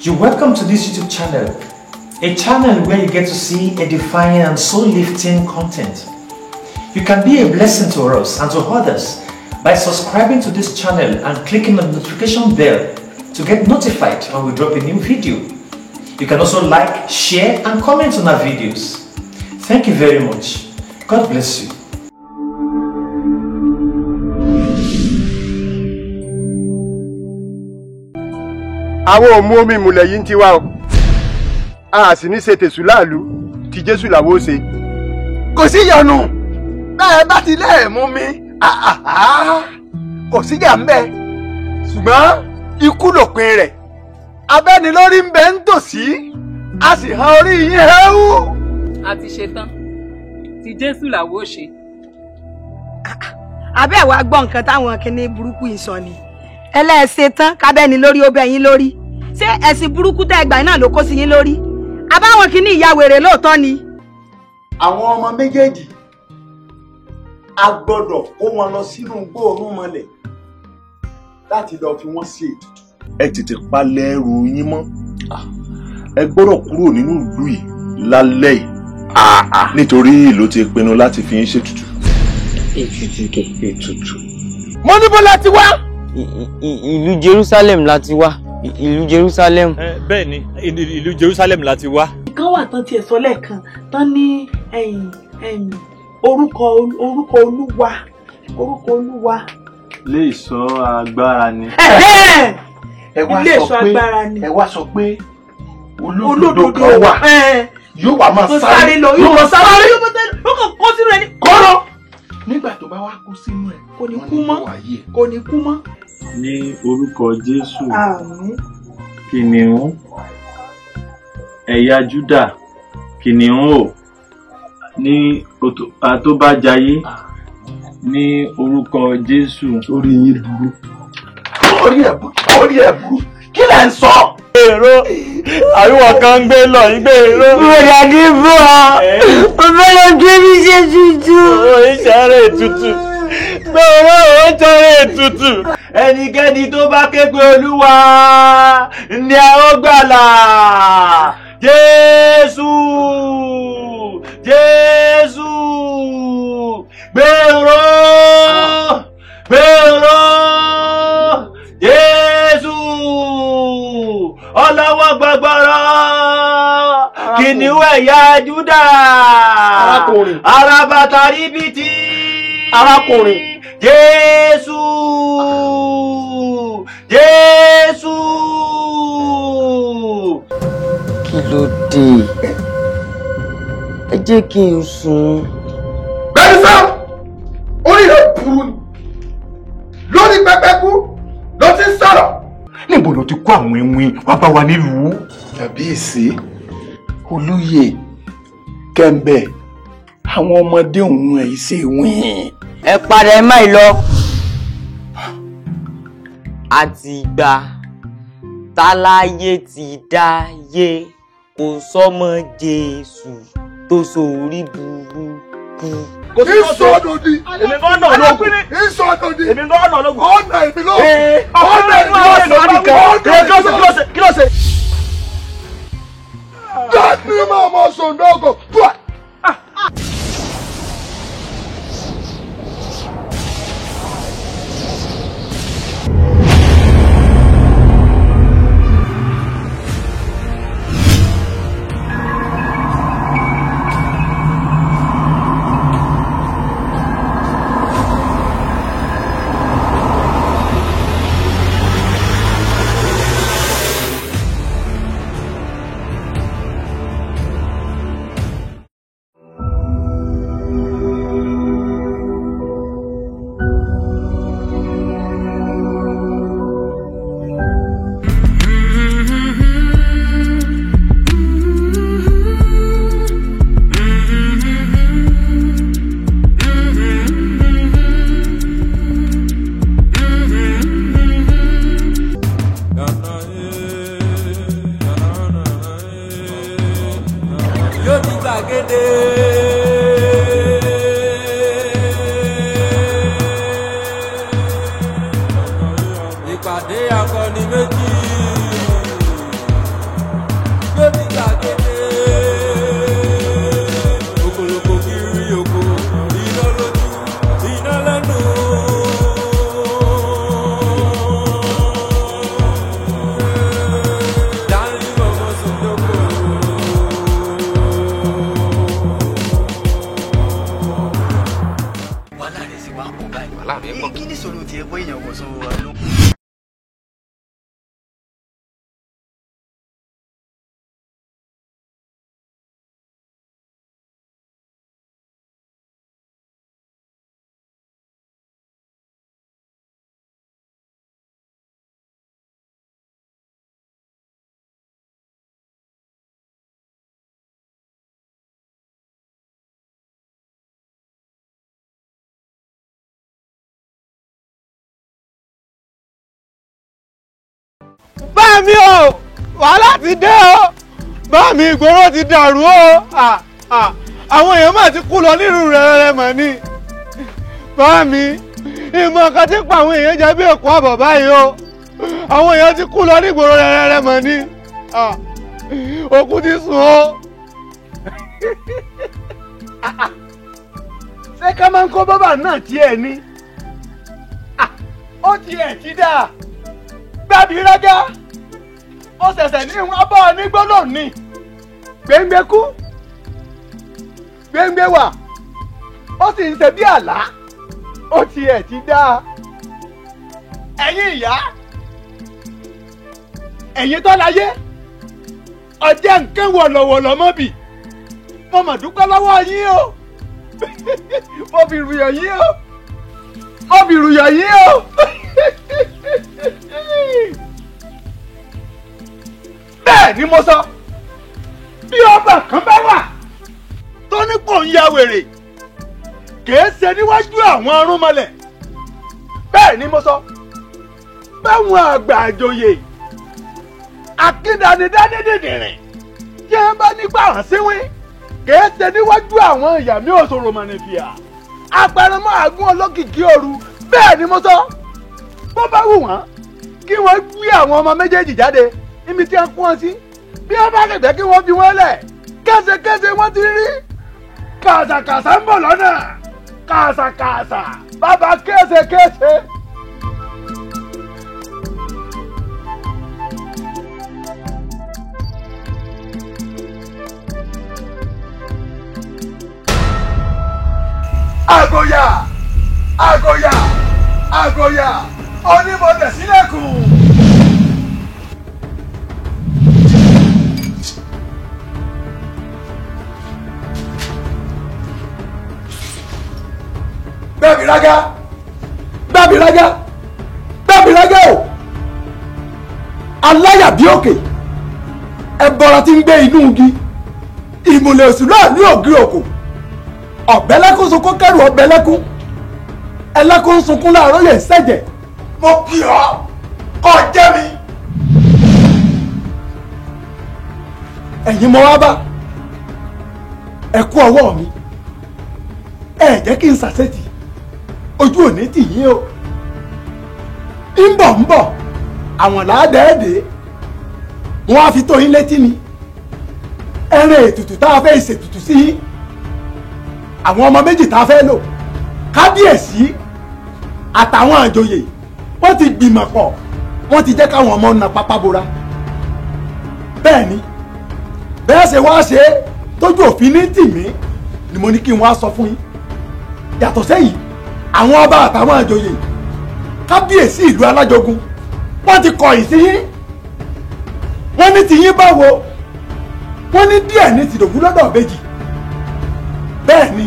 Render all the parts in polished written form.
You're welcome to this YouTube channel, a channel where you get to see edifying and soul-lifting content. You can be a blessing to us and to others by subscribing to this channel and clicking on the notification bell to get notified when we drop a new video. You can also like, share and comment on our videos. Thank you very much. God bless you. Àwọn ọmọ omi ìmùlẹ̀ yìí ń ti wá o. A sì ní ṣe tèṣù láàlú tí Jésù làwọ́ ṣe. Kò sí ìyọnu bẹ́ẹ̀ bá ti lẹ́ẹ̀ mú mi kò sí ìyà ń bẹ ṣùgbọ́n ikú lòpin rẹ̀. Abẹ́ni lórí ń bẹ ń tòsí a sì han orí yín hẹ́wù. A ti ṣe tán tí Jésù làwọ́ ṣe. Abẹ́ wa gbọ́ nǹkan táwọn kinní burúkú yìí sọ ni. Ẹlẹ́ẹ̀ṣẹ̀ tán kábẹ́ni lórí ó bẹ́ yín lórí. Ṣé ẹ̀sìn burúkú tẹ́ ẹgbàá náà ló kó sí yín lórí? Àbáwọn kinní ìyá wèrè lóòótọ́ ni. Àwọn ọmọ méjèèjì a gbọ́dọ̀ kó wọn lọ sínú gbóòórùn mọ́lẹ̀ láti lọ fi wọ́n ṣe ètùtù. Ẹ tètè palẹ̀ ẹrù yín mọ́. Ẹ gbọ́dọ̀ kúrò nínú ìlú yìí lálẹ́ yìí. Nítorí ìlú ti pinnu láti fi yín ṣètùtù. Ètùtù. Mo níbo láti wá? Ìlú Jerusalem láti wá. Ìlú Jerusalem. Bẹ́ẹ̀ ni, ìlú Jerusalem láti wá. Kan wà tán tiẹ̀ sọ lẹ́ẹ̀kan tán ní orúkọ Olúwa. Orúkọ Olúwa. Ilé ìṣọ́ agbára ni. Ẹ wá sọ pé olódodo kan wà yóò wá máa sáré lọ yóò máa sáré yóò kàn kó sínú ẹni kọ́rọ́. Nígbà tó bá wá kó sínú ẹ̀ kò ní kú mọ́. Kò ní kú mọ́. Ní orúkọ Jésù. Àmín. Kìnìún ẹ̀yà Júdà, kìnìún o ní àtóbájayé ní orúkọ Jésù. Orí yín burú. Orí ẹ̀ burú. Kí lẹ̀ ń sọ? Èrò àríwọ̀ kan gbé lọ ìgbé èrò. Bọ̀dà ní bọ́ ọ. Mo fẹ́ lọ gbé mi ṣe tutù. Ìṣẹ̀rẹ̀ ètùtù. Gbọ́rọ̀ ó jẹ́rẹ̀ ètùtù. Ẹnikẹ́ni tó bá ké pe Olúwa ni a ó gbàlà. Jésù! Jésù! Gbèrò! Gbèrò! Jésù! Ọlọ́wọ́ gbọgbọrọ! Kìnìún ẹ̀yà Júdà! Arákùnrin! Àràbàtà ríbitì! Arákùnrin! Jésù! Jésù! Kí ló dé? Ẹ jẹ́ kí n sùn. Bẹ́ẹ̀ni sá! Orí rẹ̀ burú ni. Lórí pẹpẹkú ló ti ń sọ̀rọ̀. Níbo ló ti kó àwọn ewin wá bá wa nílùú? Kábíyèsí, olóyè, kẹ́ńbẹ̀, àwọn ọmọdé òun ẹ̀ ṣe wín. Ẹ padà ẹ má lọ. Àtìgbà táláyé ti dáyé kò sọ́mọ Jésù tó sórí burúkú. Ìsọdòdì. Èmi kọ́ ọ̀nà ológun. Ìsọdòdì. Èmi kọ́ ọ̀nà ológun. Ọ̀nà èmi lọ. Ọ̀nà èmi lọ. Kí ló ṣe? Dáàbì máa mọ sọ̀ndọ̀gọ̀. ìpàdé akọni méjì mi o wàhálà ti dé o bá mi ìgboro ti dàrú o àwọn èèyàn máa ti kú lọ nírú rẹ̀ mọ̀ ni bá mi ìmọ̀ kan ti pa àwọn èèyàn jẹ́ bí èkó àbọ̀ báyìí o àwọn èèyàn ti kú lọ nígboro rẹ̀ mọ̀ ni òkú ti sùn o. ṣé ká máa ń kó bábà náà tiẹ̀ ni ó tiẹ̀ ti dáa gbàbí rágá ó ṣẹ̀ṣẹ̀ ní ìwọ̀n bọ́ ọ ní gbọ́dọ̀ ní gbẹ̀ngbẹ̀ kú gbẹ̀ngbẹ̀ wà ó sì ń ṣe bí àlá ó tiẹ̀ ti dáa ẹ̀yin ìyá ẹ̀yin tó láyé ọjẹ́ nǹkan wọ̀lọ̀wọ̀lọ̀ mọ́bì mo mà dúpẹ́ lọ́wọ́ yín o mo fi rùyọ̀ yín o mo fi rùyọ̀ yín o. bẹ́ẹ̀ ni mo sọ bí ọba kan bá wà tó ní kò ń ya wèrè kìí ṣe níwájú àwọn arúnmọlẹ̀ bẹ́ẹ̀ ni mo sọ báwọn àgbà àjòyè akíndánidání dìndìnrìn tí wọ́n bá nígbà hàn síwín kìí ṣe níwájú àwọn ìyàmí òṣòro mọ̀nìfìà apẹrẹmọ àgún olókìkí ooru bẹ́ẹ̀ ni mo sọ bó bá wù wọ́n kí wọ́n gbé àwọn ọmọ méjèèjì jáde níbi tí wọ́n kún wọn sí bí wọ́n bá kẹ̀kẹ́ kí wọ́n fi wọ́n lẹ̀ kẹ́sẹ̀kẹ́sẹ̀ wọ́n ti rí kàṣàkàṣà ń bọ̀ lọ́nà kàṣàkàṣà bàbá kẹ́sẹ̀kẹ́sẹ̀. àgòyà àgòyà àgòyà onímọ̀tẹ̀ sílẹ̀kùn. gbàbírágá gbàbírágá gbàbírágá o aláyàbí òkè ẹbọra tí ń gbé inú igi ìmùlẹ̀ òsì náà ní ògiri òkò ọ̀bẹ́lẹ́kún sunkún kẹrù ọ̀bẹ́lẹ́kún ẹlẹ́kún sunkún láàárọ̀ yẹn sẹ́jẹ̀ mo kì ọ́ kọ́ jẹ́ mi. ẹ̀yin mo wá bá ẹ kú ọwọ́ mi ẹ jẹ́ kí n ṣàṣetì ojú òní tì yín o ń bọ̀ àwọn làádẹ́ẹ̀dẹ́ wọ́n á fi tó yín létí ni ẹ̀rẹ̀ ètùtù tá a fẹ́ ṣètùtù sí yín àwọn ọmọ méjì tá a fẹ́ lò kábíyèsí àtàwọn àjòyè wọ́n ti gbìmọ̀ pọ̀ wọ́n ti jẹ́ káwọn ọmọ na pápá bora bẹ́ẹ̀ ni bẹ́ẹ̀ ṣe wá ṣe tójú òfin ní tì mí ni mo ní kí n wá sọ fún yín yàtọ̀ sẹ́yìn àwọn ọba àtàwọn àjòyè kábíyèsí ìlú alájogun wọ́n ti kọ̀yìn sí yín wọ́n ní tiyín báwo wọ́n ní díẹ̀ ní tìdògún lọ́dọ̀ méjì bẹ́ẹ̀ ni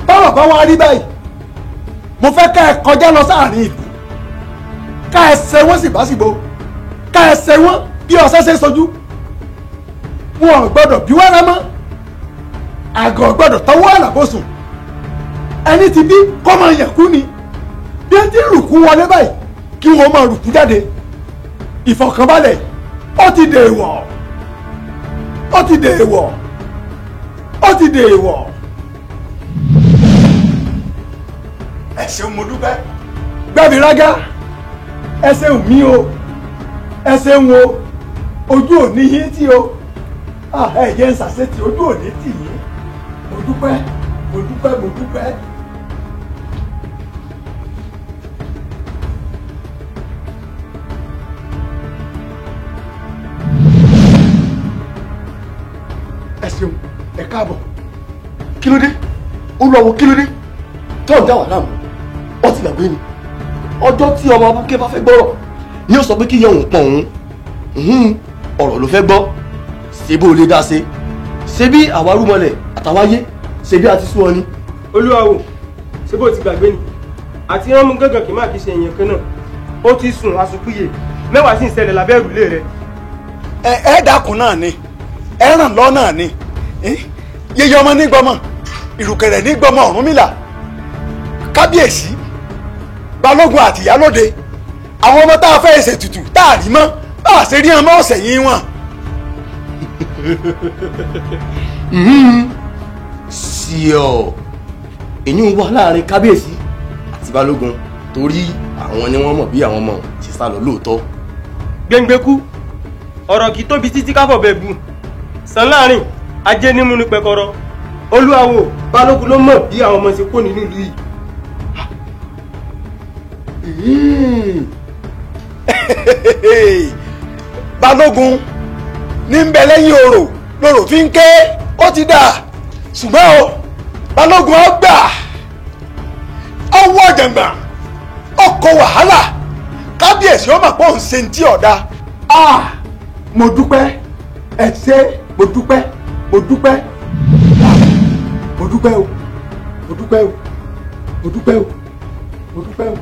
báwo bá wá rí báyìí mo fẹ́ ká ẹ kọjá lọ sáàrin ìlú ká ẹ ṣe wọ́n síbáṣìbò ká ẹ ṣe wọ́n bí ọṣẹ ṣe sojú wọn ò gbọ́dọ̀ bí wẹ́rẹ́ mọ́ àgọ́ gbọ́dọ̀ tọwọ́ àlàbòsùn ẹni tí bí kọ́ máa yẹ̀kú ni bí ẹni tí rùkú wọlé báyìí kí wọ́n máa rùkú jáde ìfọ̀kànbalẹ̀ ó ti dèèwọ̀ ó ti dèèwọ̀ ó ti dèèwọ̀. ẹ ṣeun mo dúpẹ́ gbàbírágá ẹ ṣeun mi o ẹ ṣeun o ojú òní yín tí o ẹ jẹ́ ń ṣàṣetì ojú òní tì yín mo dúpẹ́ mo dúpẹ́ mo dúpẹ́. ẹ ṣeun ẹ káàbọ̀ kí ló dé olùwàwọ̀ kí ló dé tó ń dá wà láàmú ọ ti gbàgbé ni ọjọ́ tí ọmọ abúké bá fẹ́ gbọ́rọ̀ ni ó sọ pé kí yẹ òun pọ̀ òun ọ̀rọ̀ ló fẹ́ gbọ́ ṣe bó lè dá ṣe ṣe bí àwarúmọlẹ̀ àtàwáyé ṣe bí a ti sún ọ ní. olúwawo ṣe bó ti gbàgbé ni àti rán mú gángan kì í má kí ṣe èèyàn kan náà ó ti sùn asùnkúyè mẹ́wàá sì ń ṣẹlẹ̀ lábẹ́ ìrùlé rẹ̀. ẹ dákun náà ni ẹ ràn lọ náà ni yeye ọmọ nígbọmọ ìrùkẹ̀rẹ̀ nígbọmọ Ọ̀rúnmìlà kábíyèsí balógun àti ìyálóde àwọn ọmọ tá a fẹ́ ṣètùtù tá a rí mọ́ ṣe rí ọmọ ọ̀sẹ̀ yín wọn. sí ọ èyí wà láàrin kábíyèsí àti balógun torí àwọn ni wọ́n mọ̀ bí àwọn ọmọ ti sá lọ lóòótọ́. gbẹngbẹkú ọ̀rọ̀ kì í tóbi títí káfọ̀ bẹ́ẹ̀ bu sàn láàrin ajé nímú ní pẹkọrọ olúwawo balógun ló mọ̀ bí àwọn ọmọ ṣe kó nínú ìlú yìí. balógun ní ń bẹ lẹ́yìn orò lórò fi ń ké ó ti dà ṣùgbọ́n o balógun ọgbà ọwọ́ ọ̀jẹ̀gbọ̀n ọkọ̀ wàhálà kábíyèsí ó mà pọ̀ ń ṣe ti ọ̀dà. mo dúpẹ́ ẹ ṣé mo dúpẹ́ mo dúpẹ́ mo dúpẹ́ o mo dúpẹ́ o mo dúpẹ́ o mo dúpẹ́ o.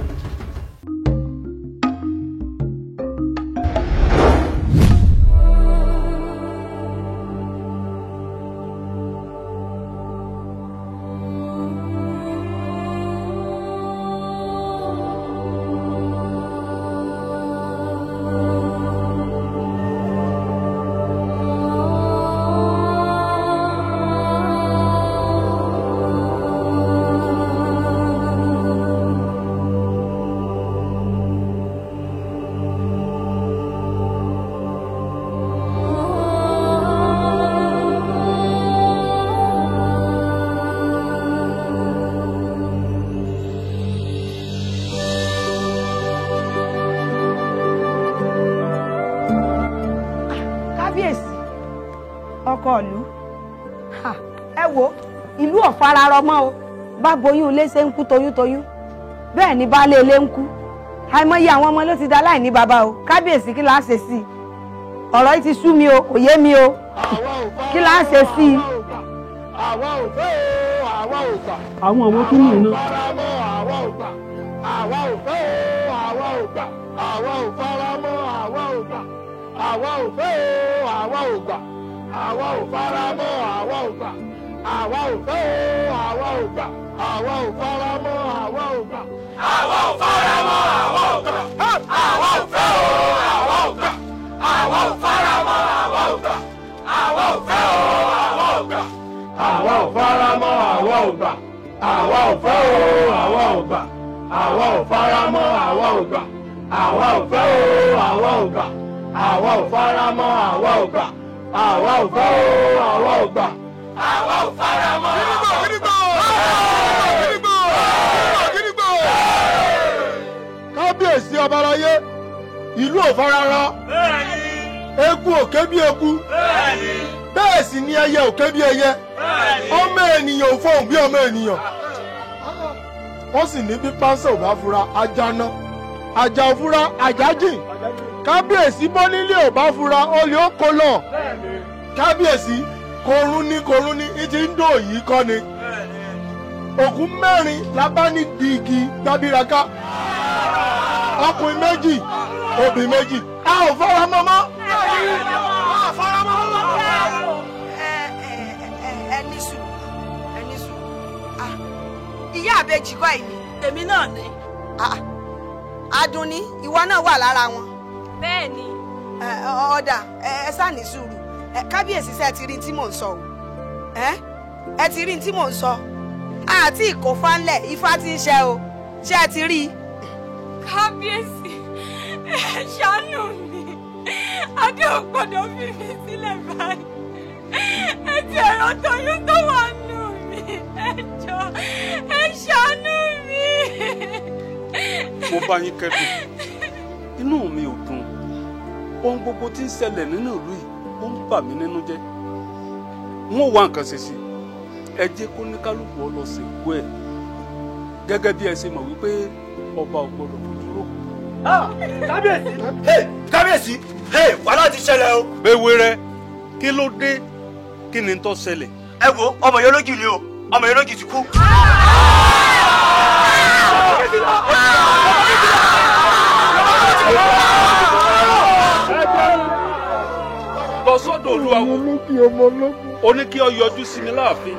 ìlú ọ̀fararọ mọ́ o bá boyún ilé ṣe ń kú toyúntoyún bẹ́ẹ̀ ni baálé ilé ń kú àìmọye àwọn ọmọ ló ti da láì ní bàbá o kábíyèsí kí la ṣe sí i ọ̀rọ̀ yìí ti sú mi o kò yé mi o kí la ṣe sí i. àwa ò fẹ́ o àwa ò gbà. àwọn ọmọ tó mú iná. àwa ò gbà àwa ò fẹ́ o àwa ò gbà àwa ò fara mọ́ àwa ò gbà àwa ò fẹ́ o àwa ò gbà àwa ò fara mọ́ àwa ò gbà àwa ò fẹ́ o àwa ò gbà àwa ò fara mọ́ àwa ò gbà àwa ò fara mọ́ àwa ò gbà àwa ò fẹ́ o àwa ò gbà àwa ò fara mọ́ àwa ò gbà àwa ò fẹ́ o àwa ò gbà àwa ò fara mọ́ àwa ò gbà àwa ò fẹ́ o àwa ò gbà àwa ò fara mọ́ àwa ò gbà àwa ò fẹ́ o àwa ò gbà àwa ò fara mọ́ àwa ò gbà àwa ò fẹ́ o àwa ò gbà àwa ò fara mọ́ àwa ò gbà. kábíyèsí ọba aráyé ìlú ò fararọ eku ò ké bí eku bẹ́ẹ̀ sì ni ẹyẹ ò ké bí ẹyẹ ọmọ ènìyàn ò fọhùn bí ọmọ ènìyàn wọ́n sì ní bí pánsá ò bá fura ajá ná ajá ò fura ajá jìn kábíyèsí bọ́ nílé ò bá fura olè ó kó lọ kábíyèsí korún ní ìtì ń dò yìí kọ́ ni òkú mẹ́rin lábá ní dìgì gbábíraka ọkùnrin méjì obìnrin méjì a ò fara mọ́ mọ́. ẹni sùn ìyá àbèjì kọ́ ìní. èmi náà ni. Adùnní ìwọ náà wà lára wọn. bẹ́ẹ̀ ni. ọ̀dà ẹ ṣáà ní sùúrù kábíyèsí ṣe ti rí tí mò ń sọ o ẹ ti rí tí mò ń sọ àti ìkófánlẹ̀ ifá ti ń ṣe o ṣé ẹ ti rí i. kábíyèsí ẹ ṣàánú mi adé ò gbọ́dọ̀ fi mi sílẹ̀ báyìí ẹ ti ẹ̀rọ tóyún tó wà nù mí ẹ jọ̀ọ́ ẹ ṣàánú mi. mo bá yín kẹ́dùn inú mi ò dùn ohun gbogbo tí ń ṣẹlẹ̀ nínú ìlú yìí ó ń bà mí nínú jẹ́ n ó wá nǹkan ṣe sí ẹ jẹ́ kó ní kálukú ọ lọ sìnkú ẹ̀ gẹ́gẹ́ bí ẹ ṣe mọ̀ wípé ọba ò gbọ́dọ̀ dúró. kábíyèsí kábíyèsí wàhálà ti ṣẹlẹ̀ o. bẹ́ẹ̀ rẹ kí ló dé kí ni tó ṣẹlẹ̀. ẹ wo ọmọ yẹn lójì ni o ọmọ yẹn lójì ti kú. lọ sọ́dọ̀ olúwawo ó ní kí ọ yọjú sí mi láàfin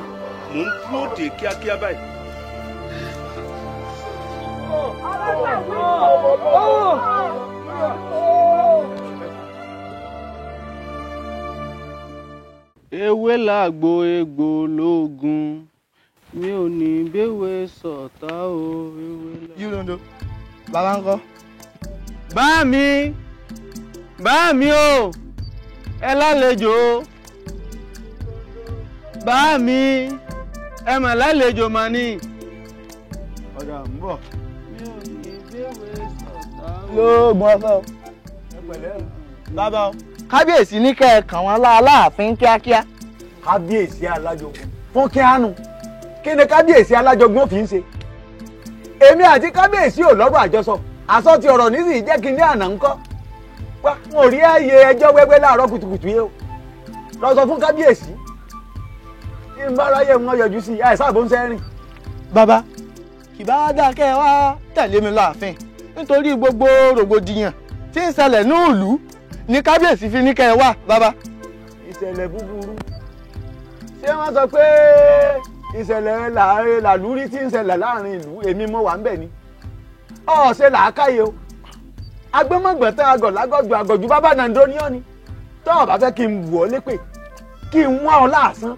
mò ń dúró dè kíákíá báyìí. ewé làgbo egbò lóògùn mi ò ní béwé sọ̀tá o ewé làgbo. Yúlóńdó bàbá ń kọ́. bá mi o ẹ lálejò o bá mi ẹ mà lálejò mà ní. ọ̀dà ń bọ̀. mi ò ní béwé sọ̀tá o. lóògùn ọ̀fẹ́ o. ẹ pẹ̀lẹ́ bàbá o. kábíyèsí ní kẹ́ ẹ kàn wọ́n láàfin kíákíá. kábíyèsí alájogun fún kíánu kí ni kábíyèsí alájogun fi ń ṣe. èmi àti kábíyèsí ò lọ́rọ̀ àjọsọ àsọ ti ọ̀rọ̀ nísìnyí jẹ́ kí n ní àná ńkọ́. wá n ò rí ẹyẹ ẹjọ́ wẹ́wẹ́ láàárọ̀ kùtùkùtù yìí o lọ sọ fún kábíyèsí kí n bá ráyè wọn yọjú sí i àìsàn àbò ń sẹ́rìn. bàbá kìbá wá dáa kẹ́ ẹ wá tẹ̀lé mi láàfin nítorí gbogbo rògbòdìyàn tí ń ṣẹlẹ̀ ní ìlú ní kábíyèsí fi ní kẹ́ ẹ wá bàbá. ìṣẹ̀lẹ̀ búburú ṣé wọ́n sọ pé ìṣẹ̀lẹ̀ làlúrí tí ń ṣẹlẹ̀ láàrin ìlú èmi mo wà ń bẹ̀ ni ọ̀ọ́sẹ̀ làákàyè o agbẹ́mọ̀gbẹ̀tẹ́ agọ̀lágọ̀jù àgọ̀jù bàbá nàndó ní ọ́ ni tọ́ọ̀ bá fẹ́ kí n wù ọ́ lépè kí n wá ọ láàsán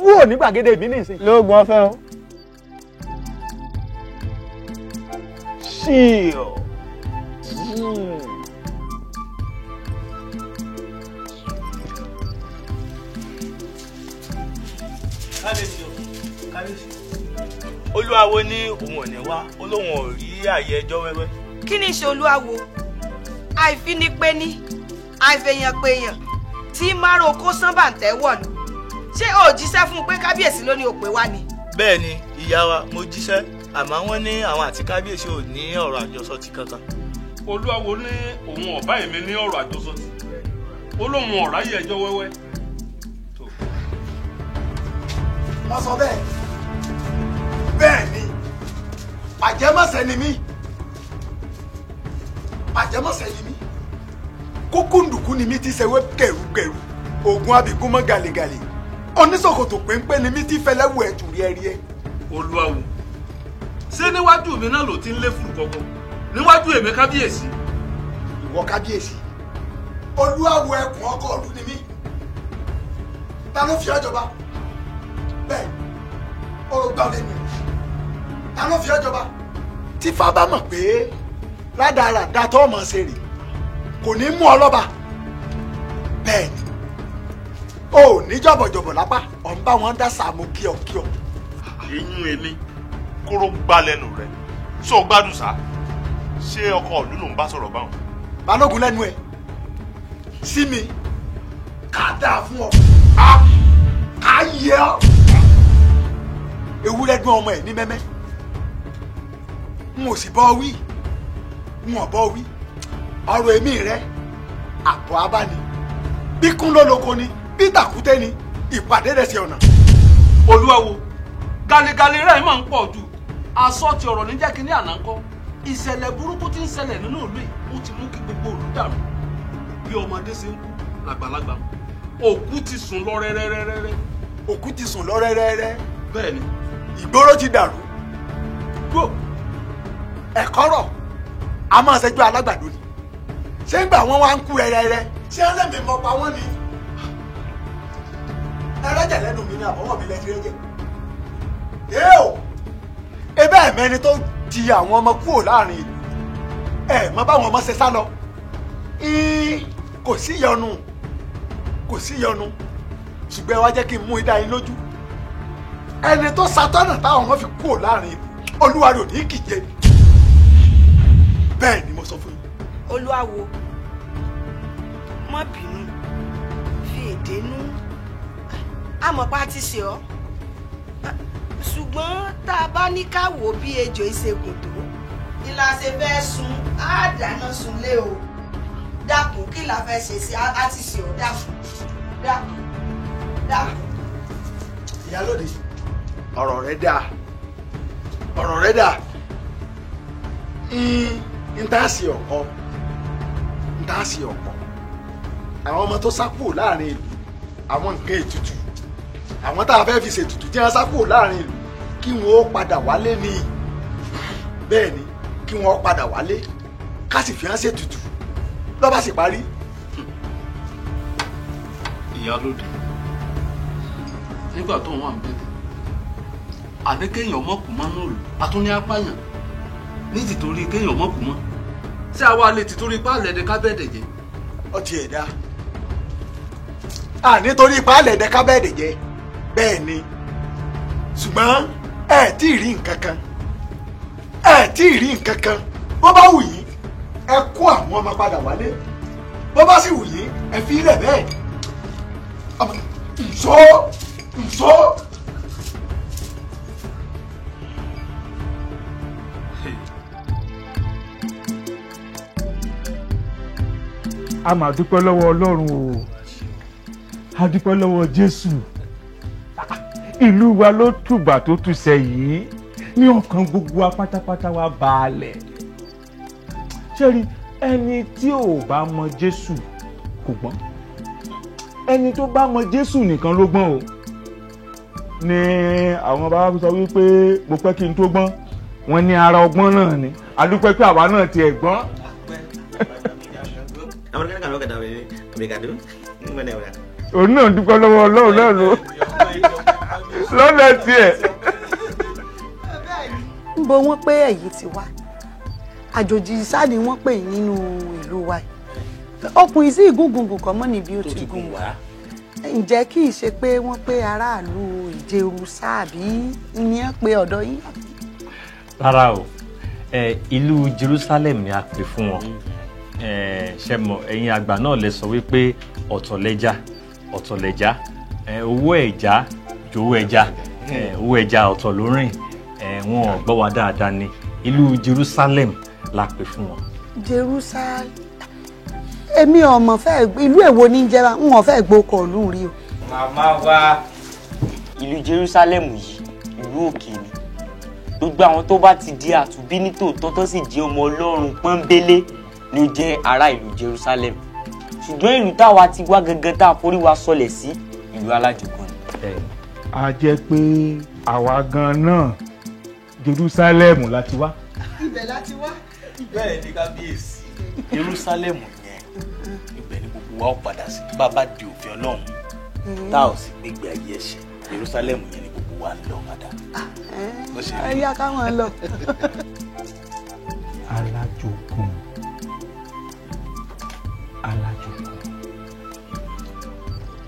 wúò ní gbàgede ìbí nìsín. lóògùn ọ̀fẹ́ o. ṣíò. kábíyèsí o kábíyèsí olúwawo ní òun ò ní wá ó lóun ò rí àyè ẹjọ́ wẹ́wẹ́. kí ni ṣe olúwawo àìfinipéní àìfèèyànpéèyàn tí márùn kó sánbàǹtẹ́ wọ̀lú ṣé o jíṣẹ́ fún un pé kábíyèsí ló ní òpè wá ni. bẹ́ẹ̀ ni ìyá wa mo jíṣẹ́ àmọ́ wọ́n ní àwọn àti kábíyèsí ò ní ọ̀rọ̀ àjọsọ ti kankan. olúwawo ní òun ọ̀bá èmi ní ọ̀rọ̀ àjọsọ ti ó lóun ọ̀rá yẹ ẹjọ́ wẹ́wẹ́. wọ́n sọ bẹ́ẹ̀ bẹ́ẹ̀ ni àjẹmọ́sẹ̀ ni mí àjẹmọ́sẹ̀ ni mí kúkúndùkú ni mí ti ṣèwé kẹrùkẹrù oògùn abìgúnmọ́ gàlégàlé oníṣòkòtò péńpé ni mí ti fẹlẹ́wù ẹ̀ tù rí ẹ rí ẹ. olúwawo ṣé níwájú mi náà ló ti ń lé fùrù kọ̀ọ̀kan níwájú èmi kábíyèsí. ìwọ kábíyèsí olúwawo ẹkùn ọkọ ìlú ni mí ta ló fi ọjọba bẹ́ẹ̀ ọ̀rọ̀ gbà lẹ́nu ta ló fi ọjọba tí fábà mọ̀ pé rádaràda tó mọ̀ ṣe rè kò ní mú ọ lọ́ba bẹ́ẹ̀ ni o ní jọ̀bọ̀jọ̀bọ̀ lápá ọ̀ ń bá wọn dá sàmú kíọ̀kíọ̀. eyín èmi kóró gbá lẹ́nu rẹ̀ ṣó o gbádùn sá ṣé ọkọ ìlú ló ń bá sọ̀rọ̀ báwọn. balógun lẹ́nu ẹ̀ sí mi ká dáa fún ọ ká yẹ ọ ewúrẹ́ dún ọmọ ẹ̀ ní mẹ́mẹ́ n ò sì bọ́ wí n ò bọ́ wí ọ̀rọ̀ èmi rẹ àbọ̀ abáni bí kún lóloko ni bí tàkúté ni ìpàdé rẹ̀ sí ọ̀nà. olúwawo galegale rẹ̀ máa ń pọ̀ jù aṣọ ti ọ̀rọ̀ níjẹ́ kínní àná ńkọ́ ìṣẹ̀lẹ̀ burúkú tí ń ṣẹlẹ̀ nínú ìlú yìí ó ti mú kí gbogbo ìlú dàrú bí ọmọdé ṣe ń kú làgbàlagbà òkú ti sùn lọ rẹ́rẹ́rẹ́rẹ́. òkú ti sùn lọ rẹ́rẹ́rẹ́. bẹ́ẹ̀ ni. ìgboro ti dàrú gbò ẹ̀kọ́ rọ̀ a máa ṣẹ́jú alágbàdo ni ṣé ń gbà wọ́n wá ń kú rẹ́rẹ́rẹ́ ṣé ẹlẹ́mì mọ̀ pa wọ́n ni ẹlẹ́jẹ̀ lẹ́nu mi ni àbọ̀wọ̀ mi lẹ́fi rẹ́jẹ̀ yóò ebe ẹ̀mẹ́ni tó di àwọn ọmọ kúrò láàrin ìlú ẹ̀ mọ báwọn ọmọ ṣe sá lọ kò sí yọnu ṣùgbọ́n ẹ wá jẹ́ kí n mú idá yín lójú ẹni tó satọ́nà táwọn ọmọ fi kúrò láàrin ìlú olúwa rẹ̀ ò ní kìje bẹ́ẹ̀ ni mo sọ fún yín. olúwawo má bínú fi èdè nú àmọ̀pá ti ṣe ọ́ ṣùgbọ́n tá a bá ní ká wò bí ejò ìṣègùn tó ni la ṣe fẹ́ sun á dáná sunlé o dákun kí la fẹ́ ṣe sí á ti ṣe ọ́ dákun. ìyálóde ọ̀rọ̀ rẹ̀ dáa n tá a ṣe ọ̀kọ́ àwọn ọmọ tó sá kúrò láàrin ìlú àwọn nǹkan ètùtù àwọn tá a fẹ́ fi ṣètùtù tí wọ́n sá kúrò láàrin ìlú kí wọ́n ó padà wálé ní bẹ́ẹ̀ ni kí wọ́n ó padà wálé ká sì fi hàn ṣètùtù ló bá sì parí. ìyálóde nígbà tó wà ń bẹ̀bẹ̀ àní kéèyàn mọ̀ kú mọ́ náà lò àtúní apáyàn ní tìtorí kéèyàn mọ̀ kú mọ́ tí àwa lè tìtorí pààlẹ̀ ẹ̀dẹ̀ kábẹ́ẹ̀dẹ̀ jẹ́. ọtí ẹ̀dá nítorí pààlẹ̀ ẹ̀dẹ̀ kábẹ́ẹ̀dẹ̀ jẹ́ bẹ́ẹ̀ ni ṣùgbọ́n ẹ tí ì rí nǹkan kan bó bá wù yín ẹ kó àwọn ọmọ padà wálé bó bá sì wù yín ẹ fi ilẹ̀ bẹ́ẹ̀ ǹṣó. a máa dúpẹ́ lọ́wọ́ Ọlọ́run o a dúpẹ́ lọ́wọ́ Jésù ìlú wa ló tùbà tó tùsẹ̀ yìí ní ọkàn gbogbo wa pátápátá wa balẹ̀ ṣẹ́rí ẹni tí ò bá mọ Jésù kò gbọ́n ẹni tó bá mọ Jésù nìkan ló gbọ́n o ní àwọn bàbá sọ wípé mo pẹ́ kí n tó gbọ́n wọn ní ara ọgbọ́n náà ni a dúpẹ́ pé àwa náà tiẹ̀ gbọ́n. òun náà dúpẹ́ lọ́wọ́ Ọlọ́run náà lọ́nà tiẹ̀. ń bo wọ́n pé èyí ti wá àjòjì sáà ni wọ́n pè nínú ìlú wa ọkùnrin sí ìgúngùngùn kan mọ́ níbi ó ti gùn wá ǹjẹ́ kì í ṣe pé wọ́n pé aráàlú ìjẹ̀rù sáàbí ni ẹ pé ọ̀dọ̀ yín. rárá o ìlú Jerusalem ni a pè fún wọn ṣe mọ̀ ẹ̀yin àgbà náà lè sọ wípé ọ̀tọ̀lẹ́jà owó ẹja jowó ẹja owó ẹja ọ̀tọ̀ ló rìn wọn ò gbọ́ wa dáadáa ní ìlú Jerusalem la pè fún wọn. Jerusalem èmi ọmọ fẹ́ ìlú èwo ní jẹba ń wọ́n fẹ́ gbókọ̀ ọ̀lú rí o. màmá wa ìlú Jerusalem yìí ìlú òkè ni gbogbo àwọn tó bá ti di àtúnbí ní tòótọ́ tó sì jẹ́ ọmọ Ọlọ́run pọ́nbélé ló jẹ́ ará ìlú Jerusalem ṣùgbọ́n ìlú táwa ti wá gangan tá a forí wa sọlẹ̀ sí ìlú alájọgún ni. a jẹ́ pé àwa gan náà Jerusalem láti wá. ibẹ̀ láti wá. bẹ́ẹ̀ ni kábíyèsí Jerusalem yẹn ibẹ̀ ni gbogbo wa ó padà sí tó bá bá di òfin Ọlọ́run tá ò sì gbégbé ayé ẹ̀ṣẹ̀ Jerusalem yẹn ni gbogbo wa ń lọ padà. ayé akáwọn lọ. alájọgún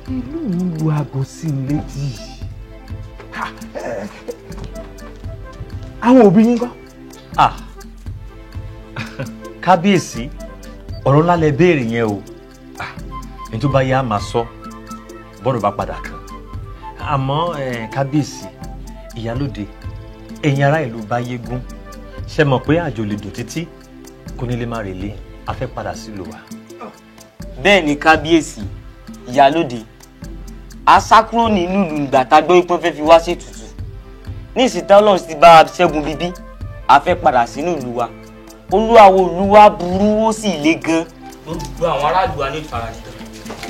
ìlú ń lu aago sí i létí àwọn òbí yín kọ́. kábíyèsí ọ̀rọ̀ ńlá lẹ béèrè yẹn o ní tó bá yá máa sọ bọ́dọ̀ bá padà kan àmọ́ kábíyèsí ìyálóde ẹ̀yin ará ìlú bá yégún ṣe mọ̀ pé àjò lè dùn títí kò ní lè má relé a fẹ́ padà sílùú wa. bẹ́ẹ̀ ni kábíyèsí ìyálóde a sá kúrò nínú ìlú ìgbà tá a gbọ́ pé fẹ́ fi wá ṣètùtù ní ìsìta Ọlọ́run ti bá a ṣẹ́gun bíbí a fẹ́ padà sínú ìlú wa olúwawo ìlú wa burú ó sì le gan gbogbo àwọn aráàlú wa ní ìfaradì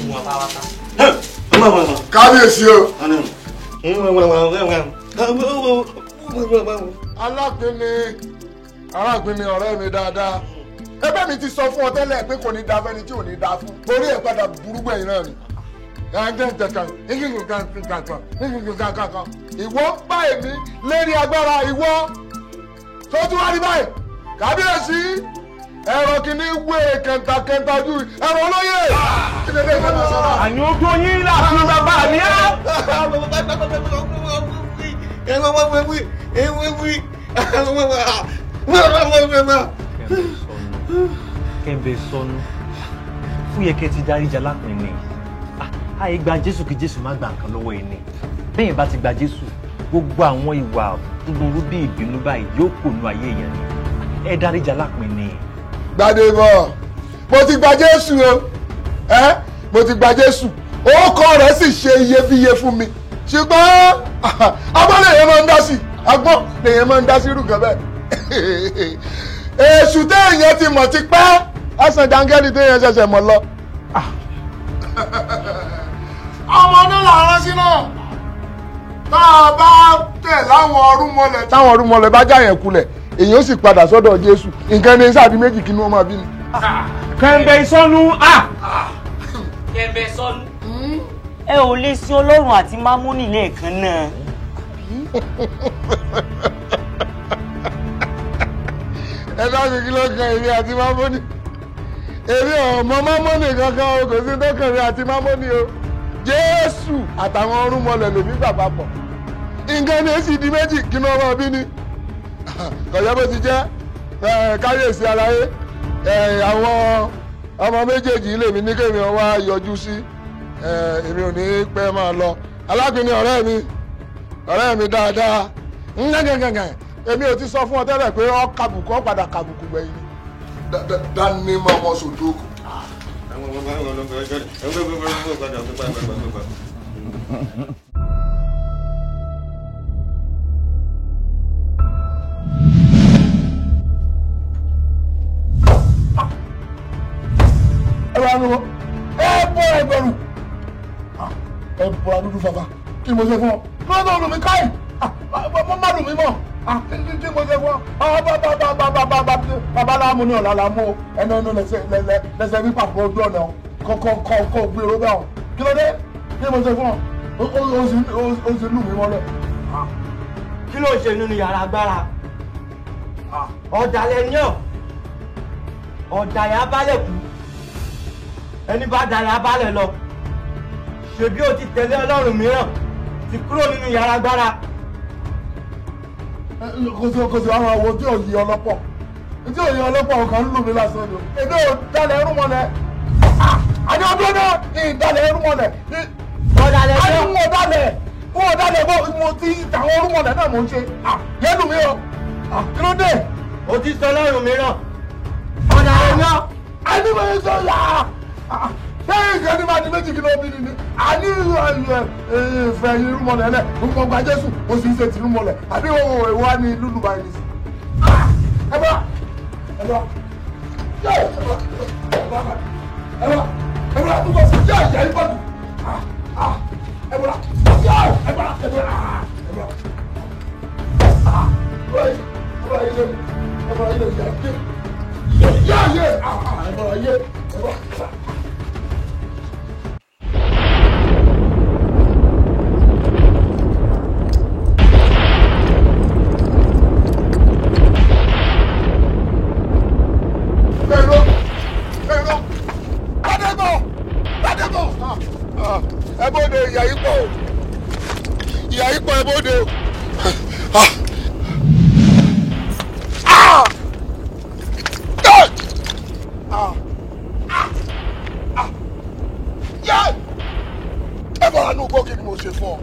wọn bá wá ká. kábíyèsí o. arákùnrin ọ̀rẹ́ mi dáadáa ẹgbẹ́ mi ti sọ fún ọ tẹ́lẹ̀ pé kò ní da fẹ́ni tí ò ní da fún orí ẹ̀ padà burú gbẹ̀yìn náà ni ìwọ ń bá èmi lérí agbára ìwọ tó tún wá ní báyìí kábíyèsí ẹ̀rọ kìíní wé kẹntàkẹntà ju ẹ̀rọ olóyè. àní ojú yín láti bàbá mi á. kẹ́ńbẹ́ sọnù fún yẹ kẹ́ ti dáríjà lápìn ni àyè gba Jésù kí Jésù má gba nǹkan lọ́wọ́ ẹni bẹ́ẹ̀ bá ti gba Jésù gbogbo àwọn ìwà búburú bí ìbínú báyìí yóò kò nu ayé yẹn ni ẹ dáríjà lápìn ni. Gbadébọ̀ mo ti gba Jésù o mo ti gba Jésù orúkọ rẹ̀ sì ṣe iyebíye fún mi ṣùgbọ́n agbọ́n lèyẹn máa ń dá sí agbọ́n lèyẹn máa ń dá sí irú kan bẹ́ẹ̀ èṣù téèyàn ti mọ̀ ti pẹ́ ẹ̀sán jàǹgẹ́lì téèyàn ṣẹ̀ṣẹ̀ mọ̀ lọ. ọmọ náà làwọn sí náà tá a bá tẹ̀ láwọn ọrùnmọlẹ̀ táwọn ọrùnmọlẹ̀ bá já yẹn kulẹ̀ èyí ó sì padà sọ́dọ̀ Jésù nǹkan ní sáà di méjì kí ni wọ́n máa bí ni. kẹ́ńbẹ́ ìsọnù. kẹ́ńbẹ́ sọnù ẹ ò lè sin Ọlọ́run àti Mámónì lẹ́ẹ̀kan náà. ẹ dájú kí ló kan èmi àti Mámónì èmi ọmọ Mámónì kankan o kò sí tó kàn mí àti Mámónì o Jésù àtàwọn ọ̀rúnmọlẹ̀ lèmi gbà papọ̀ nǹkan ní èsì di méjì kí ni ọmọ bí ni kọ̀yẹ́ bó ti jẹ́ káyèsí aláyé àwọn ọmọ méjèèjì lèmi ní kémi wá yọjú sí èmi ò ní pẹ́ máa lọ alágbèéní ọ̀rẹ́ mi dáadáa ngangangangàn èmi ò ti sọ fún ọ tẹ́lẹ̀ pé ọ kàbùkù ọ padà kàbùkù gbẹ̀yìn ni. dání mọ ọmọ sòdókù. ẹ wá lọ ẹ bọ ẹgbẹ̀rún ẹ bọ adúdú fàfà kí mo ṣe fún ọ lọ́dọ̀ olùmí káyì mo má lùmí mọ́ kí mo ṣe fún ọ bàbá láàmú ní ọ̀la làmú ẹnu lẹ́sẹ̀ bí pàpọ̀ ojú ọ̀nà kọ́ gbèrò bẹ́ẹ̀ o kí ló dé kí mo ṣe fún ọ ó sì lù mí mọ́lẹ̀. kí ló ń ṣe nínú yàrá agbára ọ̀dàlẹ̀ ní ọ̀dàlẹ̀ abálẹ̀ kú ẹni bá dalẹ̀ abálẹ̀ lọ ṣebí o ti tẹ̀lé Ọlọ́run mìíràn ti kúrò nínú yàrá agbára. kò sí àwọn àwo tí ò yí ọlọ́pọ̀ tí ò yí ọlọ́pọ̀ ọ̀kan ń lù mí lásán ni èmi ò dalẹ̀ ẹrú mọ́lẹ̀ àní ọdún náà ní ìdalẹ̀ ẹrú mọ́lẹ̀ ọ̀dàlẹ̀ àní wọ́n dalẹ̀ mo ti àwọn ẹrú mọ́lẹ̀ náà mò ń ṣe yẹ́nu mi o kí ló dé. o ti sọ Ọlọ́run mìíràn ọ̀dàlẹ̀ náà. àní mo ń sọ yàrá bẹ́ẹ̀ nǹkan ní máa di méjì kí ló bí ni àní ìfẹ́ irúmọlẹ̀ lẹ̀ gbogbo gba Jésù mo sì ń ṣe tìrúmọlẹ̀ àbí ìwọ ni lúlù báyìí nìsí. ẹ bá àtúntò sí jẹ́ ìyá ìbọ̀dù ẹ bá ẹbọdẹ ìyá yìí pọ̀ ẹbọdẹ ẹ bọ̀rọ̀ nù gbọ́ kí ni mo ṣe fún ọ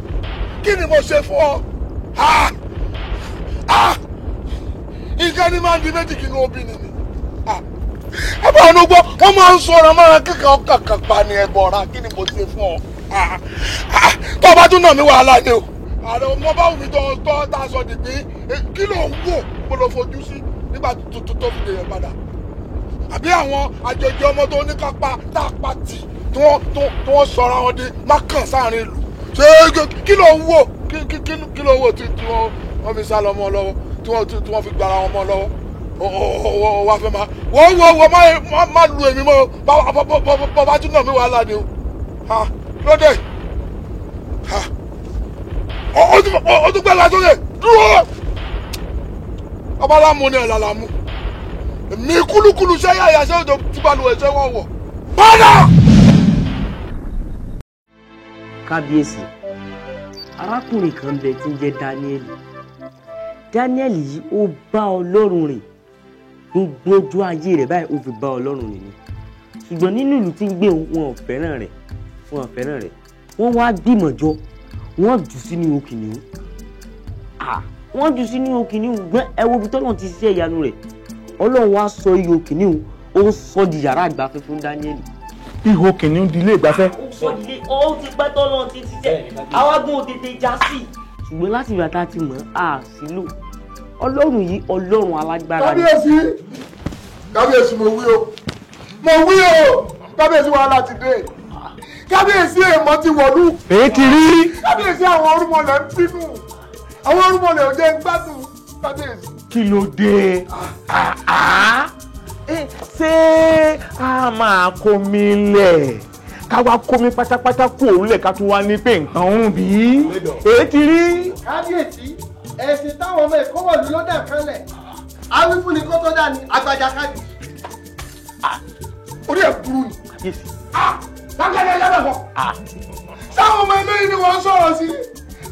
kí ni mo ṣe fún ọ nǹkan ní máa ń di méjì kí ni obì nìyí ẹ bọ̀rọ̀ nù gbọ́ wọ́n máa ń sọ̀rọ̀ máa kíkà ọkàn pa ni ẹ bọ̀rọ̀ kí ni mo ṣe fún ọ tó o bá tún nà mí wàhálà ni o ààrẹ ọmọ bá wù mí tó tá a sọ dìgbì kí ló ń wò mo lọ fojú sí nígbà tó fi dèyàn padà àbí àwọn àjèjì ọmọ tó ní kápá tá a pa tì tí wọ́n sọra wọn di mákàn sáàrin ìlú ṣé kí ló ń wò kí ló ń wò tí wọ́n fi sá lọ mọ́ lọ́wọ́ tí wọ́n fi gbára wọn mọ́ lọ́wọ́ wá fẹ́ máa wọ́n má lu èmi mọ́ bàbá tún náà mi wàhálà ni o lóde ó tún gbẹ́ lásán dúró ọbalámu ni ọ̀làlámù mi kúlúkúlú sẹ́yà àyàṣẹ́ òjò tí balùwẹ̀ ṣẹ́ wọ́n wọ̀ padà. kábíyèsí arákùnrin kan bẹ tí ń jẹ́ Daniel yìí ó bá Ọlọ́run rìn gbogbo ojú ayé rẹ̀ báyìí ó fi bá Ọlọ́run rìn ni ṣùgbọ́n nínú ìlú tí ń gbé wọn ò fẹ́ràn rẹ̀ wọ́n wá gbìmọ̀ jọ wọ́n jù sínú òkìníhùn wọ́n jù sínú òkìníhùn gbọ́n ẹ wo ibi tọ́lọ́run ti ṣiṣẹ́ ìyanu rẹ̀ Ọlọ́run wá sọ ihò kìníhùn ó sọ di yàrá ìgbafẹ́ fún Daniel. ihò kìníhùn di ilé ìgbafẹ́. ó sọ di ilé ó ti pẹ́ tọ́lọ́run ti ṣiṣẹ́ àwágùn ò tètè já sí. ṣùgbọ́n láti ìgbà tá a ti mọ̀ á sílò Ọlọ́run yìí Ọlọ́run alágbára ni. kábíyèsí mo wí o kábíyèsí wàhálà ti dé kábíyèsí èèmọ̀ ti wọ̀lú. èyí ti rí. kábíyèsí àwọn orúmọlẹ̀ ń bínú àwọn orúmọlẹ̀ ò jẹ́ ń gbádùn kábíyèsí. kí ló dé ṣé a máa kó mi lẹ̀ ká wá kó mi pátápátá kú òrùlẹ̀ ká tún wá ní pé nǹkan òun bí èé ti rí. kábíyèsí ẹ̀sìn táwọn ọmọ ẹ̀kọ́ wọ̀lú ló dà kanlẹ̀ awífún ni kó tó dà ní agbájá kábí. orí ẹ̀ burú ni. kábíyèsí. lágbàdá ẹ̀yà bẹ̀ fọ́. sáwọn ọmọ ilé yìí ni wọ́n sọ̀rọ̀ sí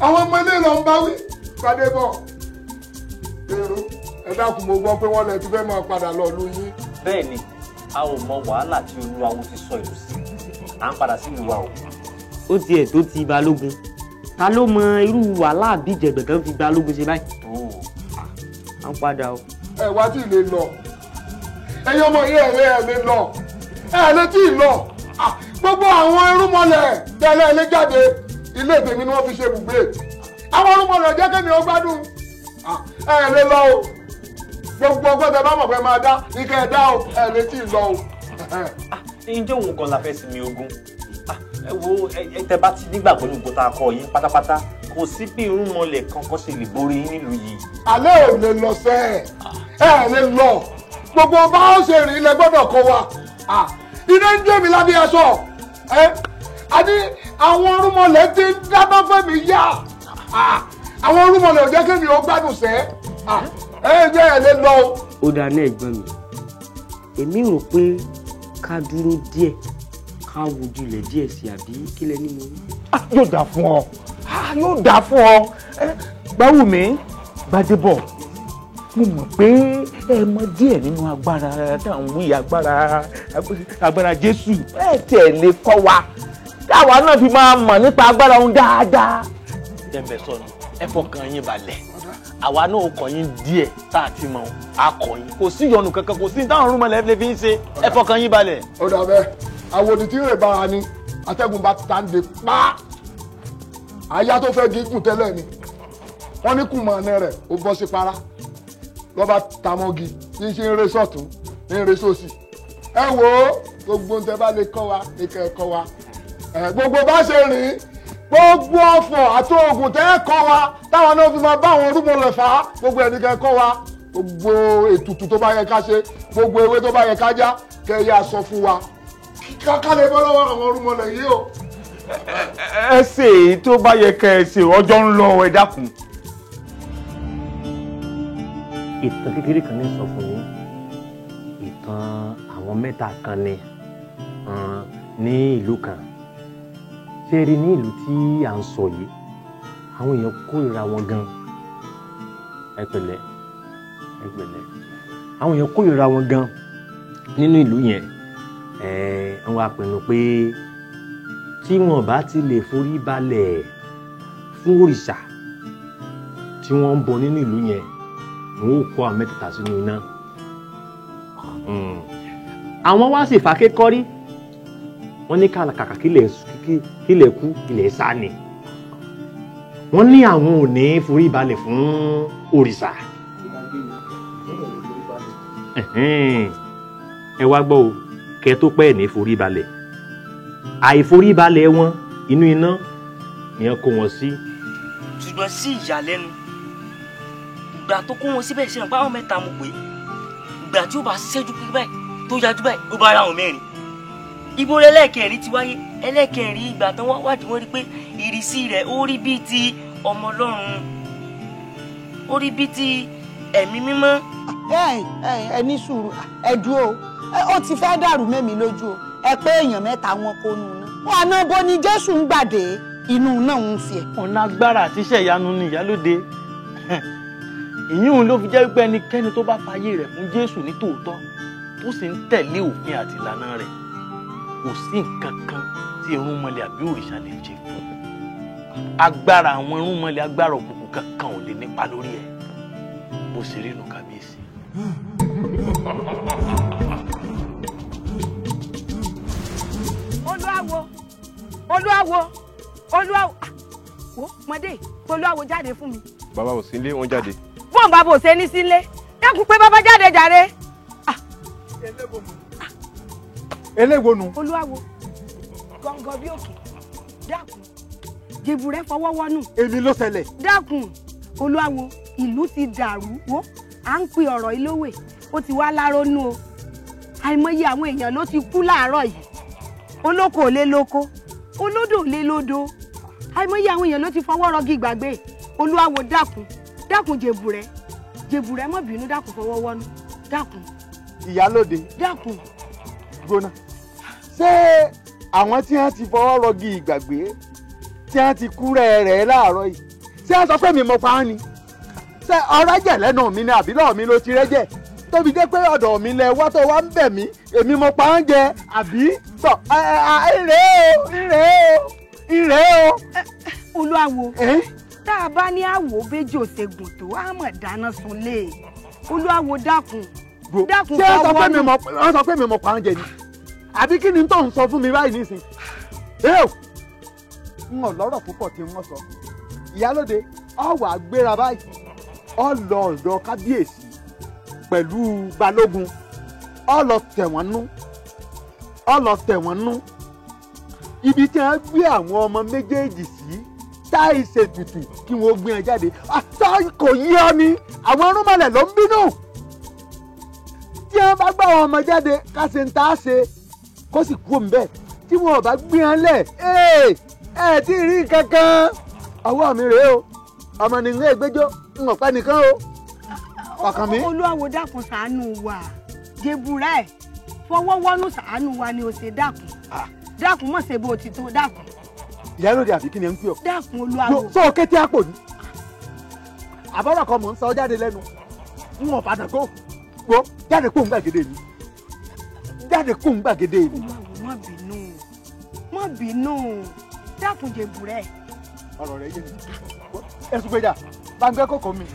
àwọn ọmọ ilé lọ ń bá wí gbadé bọ̀. èrò ẹ dákun mo gbọ́ pé wọ́n lè ti fẹ́ máa padà lọ lu yín. bẹ́ẹ̀ ni a ò mọ wàhálà tí olúwawo ti sọ ìlú sí à ń padà sí ìlú wa o. ó tiẹ̀ tó ti balógun ta ló mọ irú wàhálà àbíjẹ̀gbẹ̀ kan fi balógun ṣe báyìí. à ń padà o. ẹ wá tí ì lè lọ ẹ̀yin ọmọ yìí ẹ lè lọ ẹ lè tí ì lọ gbogbo àwọn irúnmọlẹ̀ tẹ́lẹ̀ ilé jáde ilé tèmi ni wọ́n fi ṣe ibùgbé àwọn irúnmọlẹ̀ jẹ́ kémi ó gbádùn ẹ lè lọ o gbogbo ọgbọ́n tẹ bá mọ̀ pé máa dá ní kẹ́ ẹ dá o ẹ lè tí ì lọ o. ǹjẹ́ òun kan la fẹ́ sinmi ogun ẹ wo ẹ tẹ bá ti nígbàgbọ́ ní gbogbo tá a kọ yín pátápátá kò sí bí irúnmọlẹ̀ kankan ṣe lè borí yín nílùú yìí. alẹ́ ò lè lọ sẹ́ ẹ lè lọ gbogbo bá ó ṣe rìn ilẹ̀ gbọ́dọ̀ kọ wa iná ń jó mi lábẹ́ aṣọ àní àwọn irúnmọlẹ̀ ti ń dáná fẹ́mi yá àwọn irúnmọlẹ̀ ò jẹ́ kémi ó gbádùn sẹ́ jẹ́ ẹ lè lọ. ó dáa ní ẹ̀gbọ́n mi èmi rò pé ká dúró díẹ̀ ká wojú ilẹ̀ díẹ̀ sí àbí kílẹ̀ ní mo rí. yóò dà fún ọ yóò dà fún ọ Gbáwùmí Gbádébọ̀ mo mọ̀ pé ẹ mọ díẹ̀ nínú agbára táwọn wí agbára Jésù ẹ tẹ̀ lè kọ́ wa táwa náà fi máa mọ̀ nípa agbára òun dáadáa. jẹ́mbẹ́ sọnù ẹ fọkàn yín balẹ̀ àwa náà kọ́ yín díẹ̀ tá a ti mọ̀ akọ̀ yín kò sí ìyọnu kankan kò sí táwọn rúmọlẹ̀ lè fi ń ṣe ẹ fọkàn yín balẹ̀. ó dà bẹ́ẹ̀ àwòdì tí rè bára ni atẹ́gùn bá ta ń de pa àyà tó fẹ́ gígùn tẹ́lẹ̀ ni wọ́n ní kùmọ̀ ọ̀nà rẹ̀ ó bọ́ sí para lọ́ba tamọ́gi tí ń ṣe ń re sọ̀tún ń re sósì ẹ wò ó gbogbo ń tẹ́ bá lè kọ́ wa ní kẹ́ ẹ kọ́ wa gbogbo bá ṣe rìn gbogbo ọ̀fọ̀ àti oògùn tẹ́ ẹ kọ́ wa táwọn náà fi máa bá àwọn orúmọlẹ̀ fà á gbogbo ẹni kẹ́ ẹ kọ́ wa gbogbo ètùtù tó bá yẹ ká ṣe gbogbo ewé tó bá yẹ ká já kẹ́ ẹ yá sọ fún wa ká lè bọ́ lọ́wọ́ àwọn orúmọlẹ̀ yìí o. ẹ ṣe èyí tó bá yẹ kẹ́ ẹ ṣe ọjọ́ ń lọ ẹ dákun. ìtàn kékeré kan ní sọ fún yín ìtàn àwọn mẹ́ta kan ní ìlú kan ṣé rí ní ìlú tí à ń sọ yìí àwọn èèyàn kórìíra wọn gan ẹ pẹ̀lẹ́ àwọn èèyàn kórìíra wọn gan nínú ìlú yẹn wọ́n á pinnu pé tí wọ́n bá ti lè forí balẹ̀ fún òrìṣà tí wọ́n ń bọ nínú ìlú yẹn wọ́n ó kó àwọn mẹ́tẹ̀ẹ̀ta sínú iná àwọn wá sì fà kékọ́rí wọ́n ní kàkà kílẹ̀ kú kílẹ̀ sá ni wọ́n ní àwọn ò ní forí balẹ̀ fún òrìṣà ẹ wá gbọ́ o kẹ́ tó pẹ́ ní forí balẹ̀ àìforí balẹ̀ wọn inú iná ni wọ́n kó wọn sí. ṣùgbọ́n sí ìyàlẹ́nu ìgbà tó kó wọn síbẹ̀ ṣe hàn báwọn mẹ́ta mo pé ìgbà tí ó bá ṣẹ́jú pé báyìí tó yájú báyìí ó bá ra àwọn mẹ́rin ibo ẹlẹ́ẹ̀kẹrin ti wáyé ẹlẹ́ẹ̀kẹrin ìgbà tán wọ́n wádìí wọ́n rí pé ìrísí rẹ̀ ó rí bíi ti ọmọ Ọlọ́run ó rí bíi ti ẹ̀mí mímọ́. ẹ ní sùúrù ẹ dúró ó ti fẹ́ dàrú mẹ́mi lójú o ẹ pé èèyàn mẹ́ta wọn kó nù náà wọn àná bó ni Jésù ń gbàdé inú náà ń fi ẹ̀. ọ̀nà agbára àti iṣẹ́ ìyanu ni Ìyálóde ìyún ló fi jẹ́ pé ẹnikẹ́ni tó bá fayé rẹ̀ fún Jésù ní tòótọ́ tó sì ń tẹ̀lé òfin àti ìlànà rẹ̀ kò sí nǹkan kan tí irúnmọlẹ̀ àbí òrìṣà lè ṣe fún agbára àwọn irúnmọlẹ̀ agbára òkùnkùn kankan ò lè nípa lórí ẹ̀ bó ṣe rí nù kábíyèsí. olúwawo wo mọdé olúwawo jáde fún mi. bàbá ò sí ilé wọn jáde. bọ́n bàbá ò ṣe ní sílé dákun pé bàbá jáde jàre. eléwo nu. olúwawo gọ́ngọ́ bí òkè dákun jèbù rẹ fọwọ́ wọnú. èmi ló ṣẹlẹ̀. dákun olúwawo ìlú ti dàrú wo à ń pe ọ̀rọ̀ ilówè ó ti wá lárónú o àìmọye àwọn èèyàn ló ti kú láàárọ̀ yìí olóko ò lé lóko olódò ò lé lódò àìmọye àwọn èèyàn ló ti fọwọ́ rọgí gbàgbé olúwawo dákun jèbùrẹ́ mọ́ bínú dákun fọwọ́ wọ́nú dákun. ìyálóde dákun. gbóná ṣé àwọn tí wọ́n ti fọwọ́ rọgí ìgbàgbé tí wọ́n ti kú rẹ̀ láàárọ̀ yìí ṣé wọ́n sọ pé mi mo pa á ni ṣé ọ̀rẹ́jẹ̀ lẹ́nu mi ni àbí lọ́ọ̀ mi ló ti rẹ́jẹ̀ tóbi jẹ́ pé ọ̀dọ̀ mi lẹ wá tó wá ń bẹ̀ mí èmi mo pa á ń jẹ àbí tọ̀ ìrè o. olúwawo tá a bá ní àwò béjò ṣègùn tó a mọ̀ dáná sunlé olúwawo dákun ṣé wọ́n sọ pé mi mo pa á ń jẹ ni àbí kí ni tó ń sọ fún mi báyìí nísìn n ò lọ́rọ̀ púpọ̀ tí wọ́n sọ ìyálóde ọ wà gbéra báyìí ọ lọ ọ̀dọ̀ kábíyèsí pẹ̀lú balógun ọ lọ tẹ̀ wọ́n nú ibi tí wọ́n gbé àwọn ọmọ méjèèjì sí táì ṣètùtù kí wọ́n gbé wọn jáde kò yí ọ ni àwọn ọrùnmọ̀lẹ̀ ló ń bínú tí wọ́n bá gbá àwọn ọmọ jáde ká ṣe ń tá a ṣe kó sì kú òun bẹ́ẹ̀ tí wọn ò bá gbé wọn lẹ̀ ẹ tí ì rí kankan ọwọ́ mi rèé o ọmọ nìyẹn ìgbẹ́jọ́ ń ọ̀pẹ́ nìkan o ọkàn mi. olúwawo dákun ṣàánú wa jèbùrẹ́ fọwọ́wọ́nú ṣàánú wa ni o ṣe dákun mọ̀ ṣe bó ti tó dákun. ìyálóde àbí kí ni ẹ ń pè ọ́. dákun olúwawo. sọ kété àpò ni àbọ̀rọ̀ kan mò ń sọ jáde lẹ́nu ń wọ̀n padà kó wo jáde kó ń gbàgede mi jáde kó ń gbàgede mi. olúwawo má bínú dákun jèbùrẹ́. ọ̀rọ̀ rẹ̀ yé mi ẹ̀sùn gbèjà bá ń gbé kòkó mi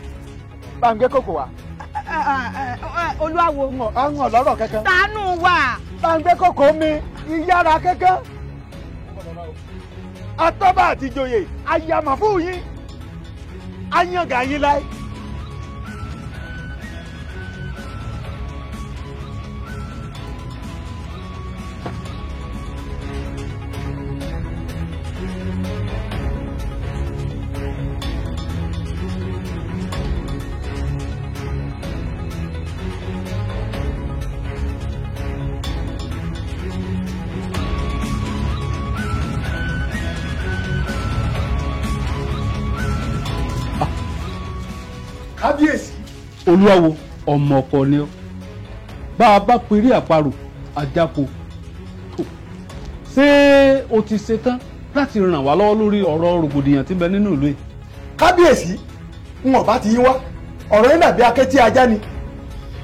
bá ń gbé kòkó wa. olúwawo. àwọn ọlọ́rọ̀ kankan. ṣàánú wa. bá ń gbé kòkó mi ìyára kankan. atọ́ba àti ìjòyè ayàmà fún yín ayàngà yín láì. kábíyèsí. olúwawo ọmọ ọkọ ni ọ bá a bá perí àparò àjàpọ̀ ṣé o ti ṣetán láti ràn wá lọ́wọ́ lórí ọ̀rọ̀ rògbòdìyàn tí ń bẹ nínú ìlú yìí. kábíyèsí n ò bá ti yín wá ọ̀rọ̀ yín dàbí akétí ajá ni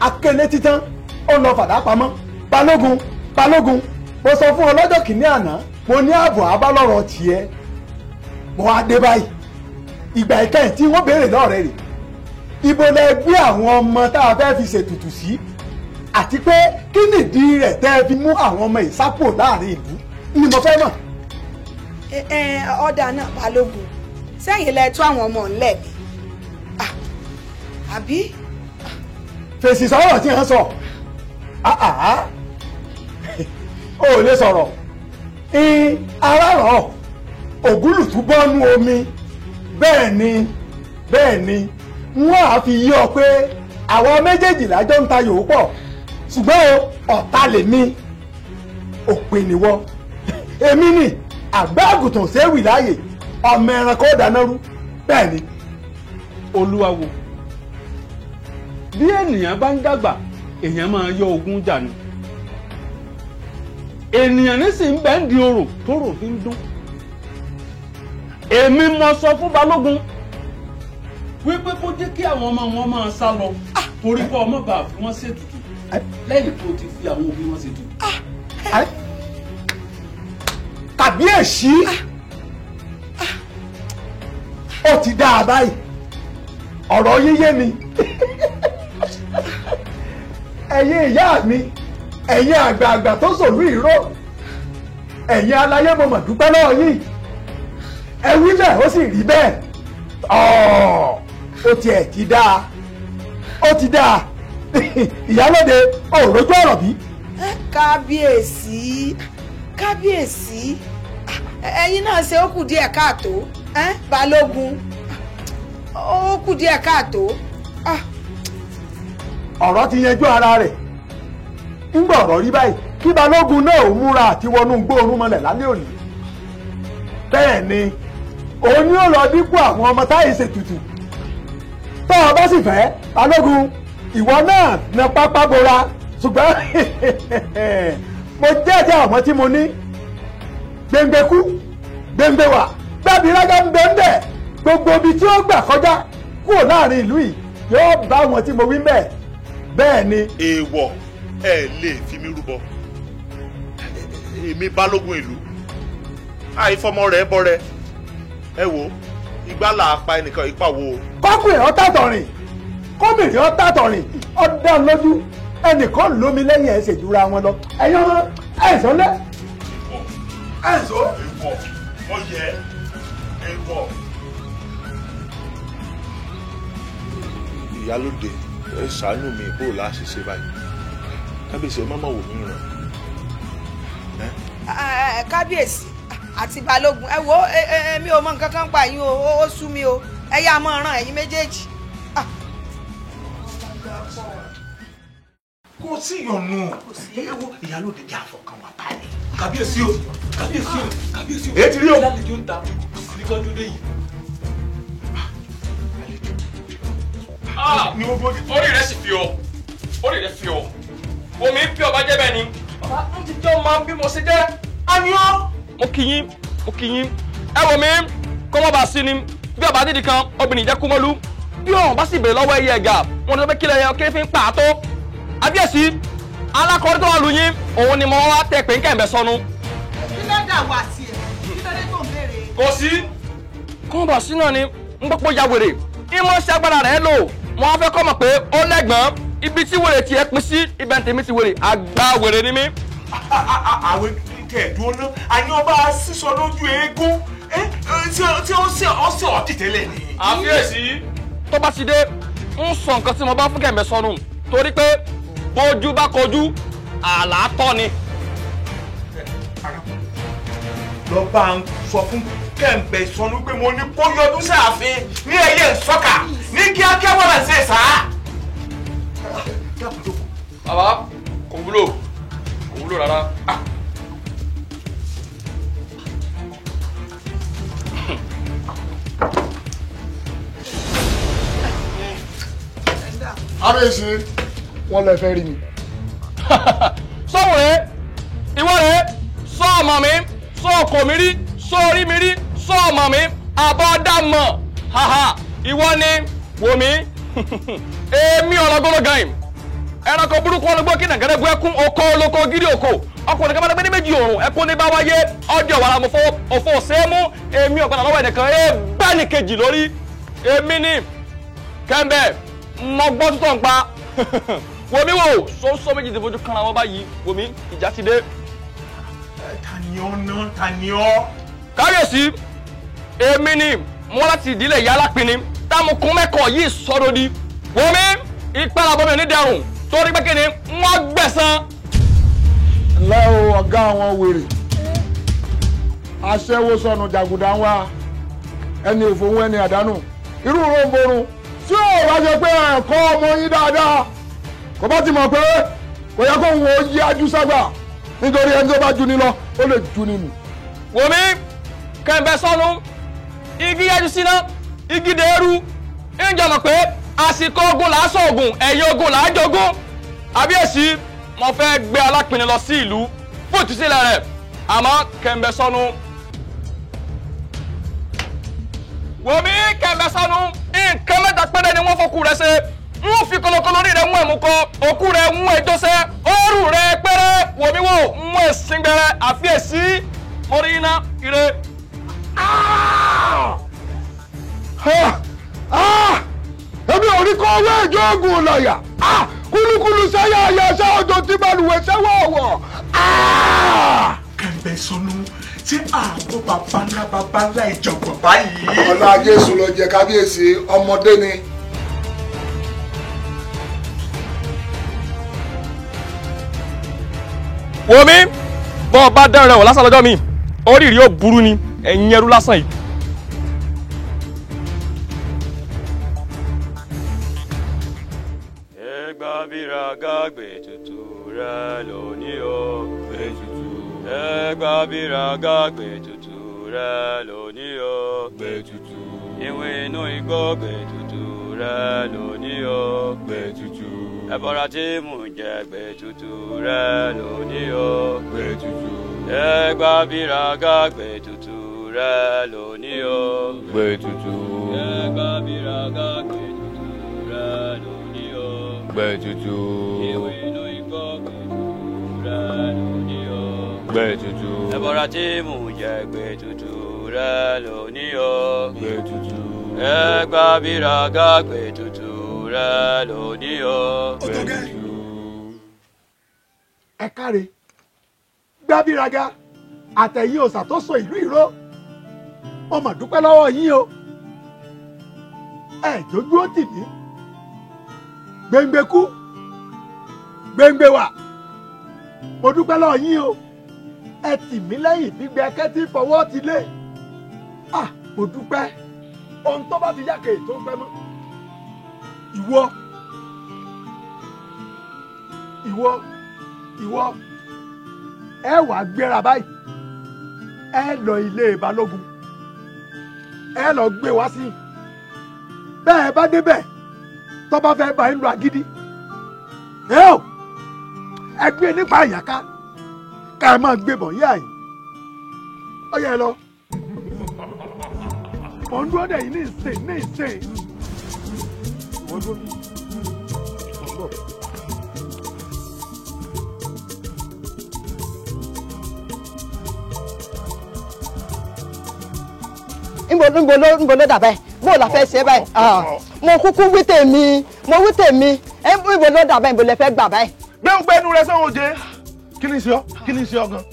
akélé títán ó lọ fàdá pamọ́ balógun mo sọ fún ọ lọ́jọ́ kìíní àná mo ní ààbò abálọ́rọ̀ tiẹ̀ mo wá dé báyìí ìgbà ìkẹyìn tí wọ́n béèrè lọ́rẹ̀ rẹ̀ ibo lẹ gbé àwọn ọmọ tá a fẹ́ fi ṣètùtù sí àti pé kí nìdí rẹ̀ tẹ́ ẹ fi mú àwọn ọmọ ìsápò láàrin ìlú ni mo fẹ́ mọ̀. ọ̀dà náà balógun sẹ́yìn lẹ tú àwọn ọmọ ńlẹ̀ ni àbí. fèsì sọ̀rọ̀ tí wọ́n sọ o ò lè sọ̀rọ̀ arárọ̀ ògúlùtú bọ́nú omi bẹ́ẹ̀ ni wọ́n á fi yí ọ pé àwọn méjèèjì lájọ́ ń ta yòó pọ̀ ṣùgbọ́n ọ̀tá lèmi òpin nìwọ èmi ni àgbá àgùntàn ṣéwì láàyè ọmọ ẹranko dáná rú bẹ́ẹ̀ ni. olúwawo bí ènìyàn bá ń dàgbà èèyàn máa yọ ogún jà ni ènìyàn nísìnyí bẹ́ẹ̀ ń di orò tó rò fi ń dún èmi mo sọ fún balógun wípé kó jẹ́ kí àwọn ọmọ wọn máa sá lọ torí kọ́ ọmọ bá fi wọ́n ṣètùtù lẹ́yìn tó ti fi àwọn òbí wọn ṣètùtù. kàbíyèsí ó ti dá a báyìí ọ̀rọ̀ yíyé mi ẹ̀yin ìyá mi ẹ̀yin àgbààgbà tó sòlú ìró ẹ̀yin aláyé mo mọ̀ dúpẹ́ lọ́wọ́ yìí ẹ wí bẹ́ẹ̀ ó sì rí bẹ́ẹ̀ ó tiẹ̀ ti dáa ìyálóde òrójú ọ̀rọ̀ bí. kábíyèsí ẹ̀yin náà ṣe ó kù díẹ̀ káàtó balógun ó kù díẹ̀ káàtó. ọ̀rọ̀ ti yanjú ara rẹ̀ ńgbà ọ̀rọ̀ rí báyìí kí balógun náà ò múra àti wọnú gbóòórùn mọ́lẹ̀ lálẹ́ òní. bẹ́ẹ̀ ni òun yóò lọ dípò àwọn ọmọ táyì ṣètùtù. tó o bá sì fẹ́ balógun ìwọ náà na pápá bora ṣùgbọ́n mo jẹ́jẹ́ àwọn tí mo ní gbẹ̀ngbẹ̀kú gbẹ̀ngbẹ̀wà gbàbírágà ń bẹ̀ ń bẹ̀ gbogbo ibi tí ó gbà kọjá kúrò láàrin ìlú yìí yóò bá wọn tí mo wí mẹ́ bẹ́ẹ̀ ni. èèwọ̀ ẹ lè fi mí rúbọ èmi balógun ìlú àìfọmọ rẹ̀ bọrẹ ẹ wo ìgbà là á pa ẹnìkan ipa wo. kọ́kùnrin ọ̀tàtọ̀rìn kọ́mìnrin ọ̀tàtọ̀rìn ọ̀dà lójú ẹnìkan lómi lẹ́yìn ẹ̀sẹ̀ jura wọn lọ ẹ̀yin ọmọ ẹ̀sọ́ lẹ́ ẹ̀sọ́. èèwọ̀ ọyẹ èèwọ̀. ìyálóde ẹ ṣàánú mi bó o láṣẹ ṣe báyìí kábíyèsí ẹ má má wò mí ràn. kábíyèsí àti balógun ẹ wo mi ò mọ nǹkan kan pa yín o ó sú mi o ẹ yá mọ ràn ẹ̀yin méjèèjì. kò sí ìyọnu ewo ìyálóde jẹ́ àfọkàn wà báyìí. kábíyèsí o kábíyèsí o kábíyèsí o. èyí ti rí o. ìyálóde ń ta nìkan dúdú yìí. ni orí rẹ sì fi ọ orí rẹ fi ọ omi fi ọba jẹ bẹ́ẹ̀ ni bàbá ń ti jọ máa ń bí mo ṣe jẹ àníọ. mo kì yín ẹ wò mí kọ́ mọ́ bá sí ni bí ọba dídì kan obìnrin jẹ́ kúmọ́lú bí ọ̀hún bá sì bèrè lọ́wọ́ ẹyẹ ẹ̀gà wọn ni wọ́n fẹ́ kílẹ̀ yẹn kí fi ń pa àtó àbíyèsí alákọ̀ọ́rí tó wà lù yín òun ni mo wá tẹ pé ń kẹ̀mẹ́ sọnù. kí ló dà wá sí ẹ kí ló dé tó ń béèrè. kò sí kọ́ mọ́ bá sí náà ni ń gbọ́pọ̀ ya wèrè ìmọ̀ ṣe agbára rẹ̀ lò mo wá fẹ́ kọ́ mọ̀ pé ó lẹ́gbọ̀n ibi tí wèrè tiẹ̀ pín sí ibẹ̀ ń tèmi ti wèrè àgbà wèrè ni mí. àwọn kẹ̀dùn náà àní ọba sísọ lójú eégún tí ó ṣe ọtí tẹ́lẹ̀ ni. àfíyèsí tó bá ti dé ń sọ nǹkan tí mo bá fún kẹ̀mẹ́ sọnù torí pé bójú bá kojú àlàátọ́ ni. lọ bá ń sọ fún kẹ̀mbẹ̀ sọnù pé mo ní kó yọdún sáàfin ní ẹyẹ ìsọ́kà ní kíákíá wọ́n rẹ̀ ṣe sá. bàbá kò wúlò rárá. àrèsí wọn lè fẹ́ rí mi. sọ́wọ́ rẹ̀ ìwọ rẹ̀ sọ ọmọ mi sọ ọkọ mi rí sọ orí mi rí sọ ọmọ mi àbọ̀dàmọ̀ ìwọ ni wò mí èmi ọlọ́gọ́lọ́ gan yìí ẹranko burúkú ọlọ́gbọ́n kí nàgẹ́rẹ́ bu ẹkún oko olóko gírí oko ọkùnrin kan bá dẹ́gbẹ́ ní méjì òrùn ẹkún ní bá wáyé ọdẹ wàrà mo fọ òfò sẹ́mú èmi ọ̀gbọ́n lọ́wọ́ ẹnìkan bẹ́ẹ̀ ni kejì lórí èmi ni kẹ́ńbẹ́ mo gbọ́ tútọ̀ ń pa wò mí wò sọ́sọ́ méjì tìfojú kan àwọn báyìí wò mí ìjà ti dé. taniọ́. káyọ̀sí èmi ni mo láti ìdílé ìyá alápinni táàmùkún mẹ́kọ̀ọ́ yìí sọ́dọ̀dí wò mí ìpẹ́lẹ̀ abọ́mi onídẹ̀rùn torí pé kí ni wọ́n gbẹ̀san. ǹlẹ́ o ọ̀gá àwọn wèrè aṣẹ́wó sọnù jàgùdà ń wá ẹni òfòwò ẹni àdánù irú ròǹbòrùn tí ò wá ṣe pé ẹ̀kọ́ ọmọ yín dáadáa kò bá ti mọ̀ pé kò yẹ kó ń wo yí ajú ságbà nítorí ẹni tó bá ju ni lọ ó lè ju ni nù. wò mí kẹ̀mbẹ́ sọnù igi yájú síná igi dèrú ń jọ mọ̀ pé àsìkò ogun là á sọ ogun ẹ̀yìn ogun là á jogún àbíyèsí mo fẹ́ gbé alápinni lọ sí ìlú fún ìtúsílẹ̀ rẹ̀ àmọ́ kẹ̀mbẹ́ sọnù. wò mí kẹ̀mbẹ́ sọnù nǹkan mẹ́ta péré ni wọ́n fọkù rẹ̀ ṣe wọ́n fi kolokolo rí rẹ̀ mú ẹ̀mú kọ òkú rẹ̀ mú ẹjọ́ sẹ́ òórù rẹ̀ péré wò mí wò mú ẹ̀sìn gbẹrẹ àfíyèsí mo rí iná ire. èmi ò rí kọ́ owó ẹ̀jọ́ ogun lọ́yà kúlúkúlú sẹ́yà ayé ẹ̀ṣẹ́ òjò tí balùwẹ̀ sẹ́wọ̀ ọ̀wọ̀. kẹ̀mbẹ́ sọnù tí àwọn baba ńlá ìjọ̀gbọ̀n báyìí. ọlá Jésù ló jẹ kábíyèsí ọmọdé ni. wò mí bọ́ ọ bá dẹ́rùn rẹ̀ wọ̀ lásán lọ́jọ́ mi oríire yóò burú ni ẹ̀yin ẹrú lásán yìí. ẹgbà bíra gágbé tutù rẹ lónìí o gbé tutù. Ẹgbà bíraga gbé tutù rẹ lónìí o gbé tutù. Ìwé inú igbó gbé tutù rẹ lónìí o gbé tutù. Ẹbọra tí mò ń jẹ gbé tutù rẹ lónìí o gbé tutù. Ẹgbà bíraga gbé tutù rẹ lónìí o gbé tutù. Ẹgbà bíraga gbé tutù rẹ lónìí o gbé tutù. Ìwé inú igbó gbé tutù rẹ lónìí o gbé tutù. Ẹbọra tí mò ń jẹ gbé tutù rẹ lónìí o gbé tutù. Ẹgbà bíraga gbé tutù rẹ lónìí o gbé tutù. Ẹ káre Gbábíraga àtẹ̀yìn òòṣà tó so ìlú ìró mo mà dúpẹ́ lọ́wọ́ yín o ẹ jójú ó tì mí gbẹngbẹkú gbẹngbẹwà mo dúpẹ́ lọ́wọ́ yín o ẹ tì mí lẹ́yìn gbígbẹ kẹ́tí fọwọ́ ti lé mo dúpẹ́ ohun tó bá ti yá kéè tó pẹ́ mọ́ ìwọ ẹ wà gbéra báyìí ẹ lọ ilé balógun ẹ lọ gbé wá sí bẹ́ẹ̀ bá débẹ̀ tó bá fẹ́ bá ń lo agídí ẹ gbé nípa àyàká ká ẹ máa gbé bọ̀ yá yìí ó yẹ lọ mò ń dúró dẹ̀ yìí ní ìsìn wọ́n dúró bí ọ̀gbọ́n. nbo ló dà báyìí bó la fẹ́ ṣe báyìí mo kúkú wí tèmi nbo ló dà báyìí nbo lè fẹ́ gbà báyìí. gbẹ́ngbẹ́ inú rẹ sẹ́wọ̀n jẹ́ kí ni ṣe ọ́ kí ni ṣe ọ́ gan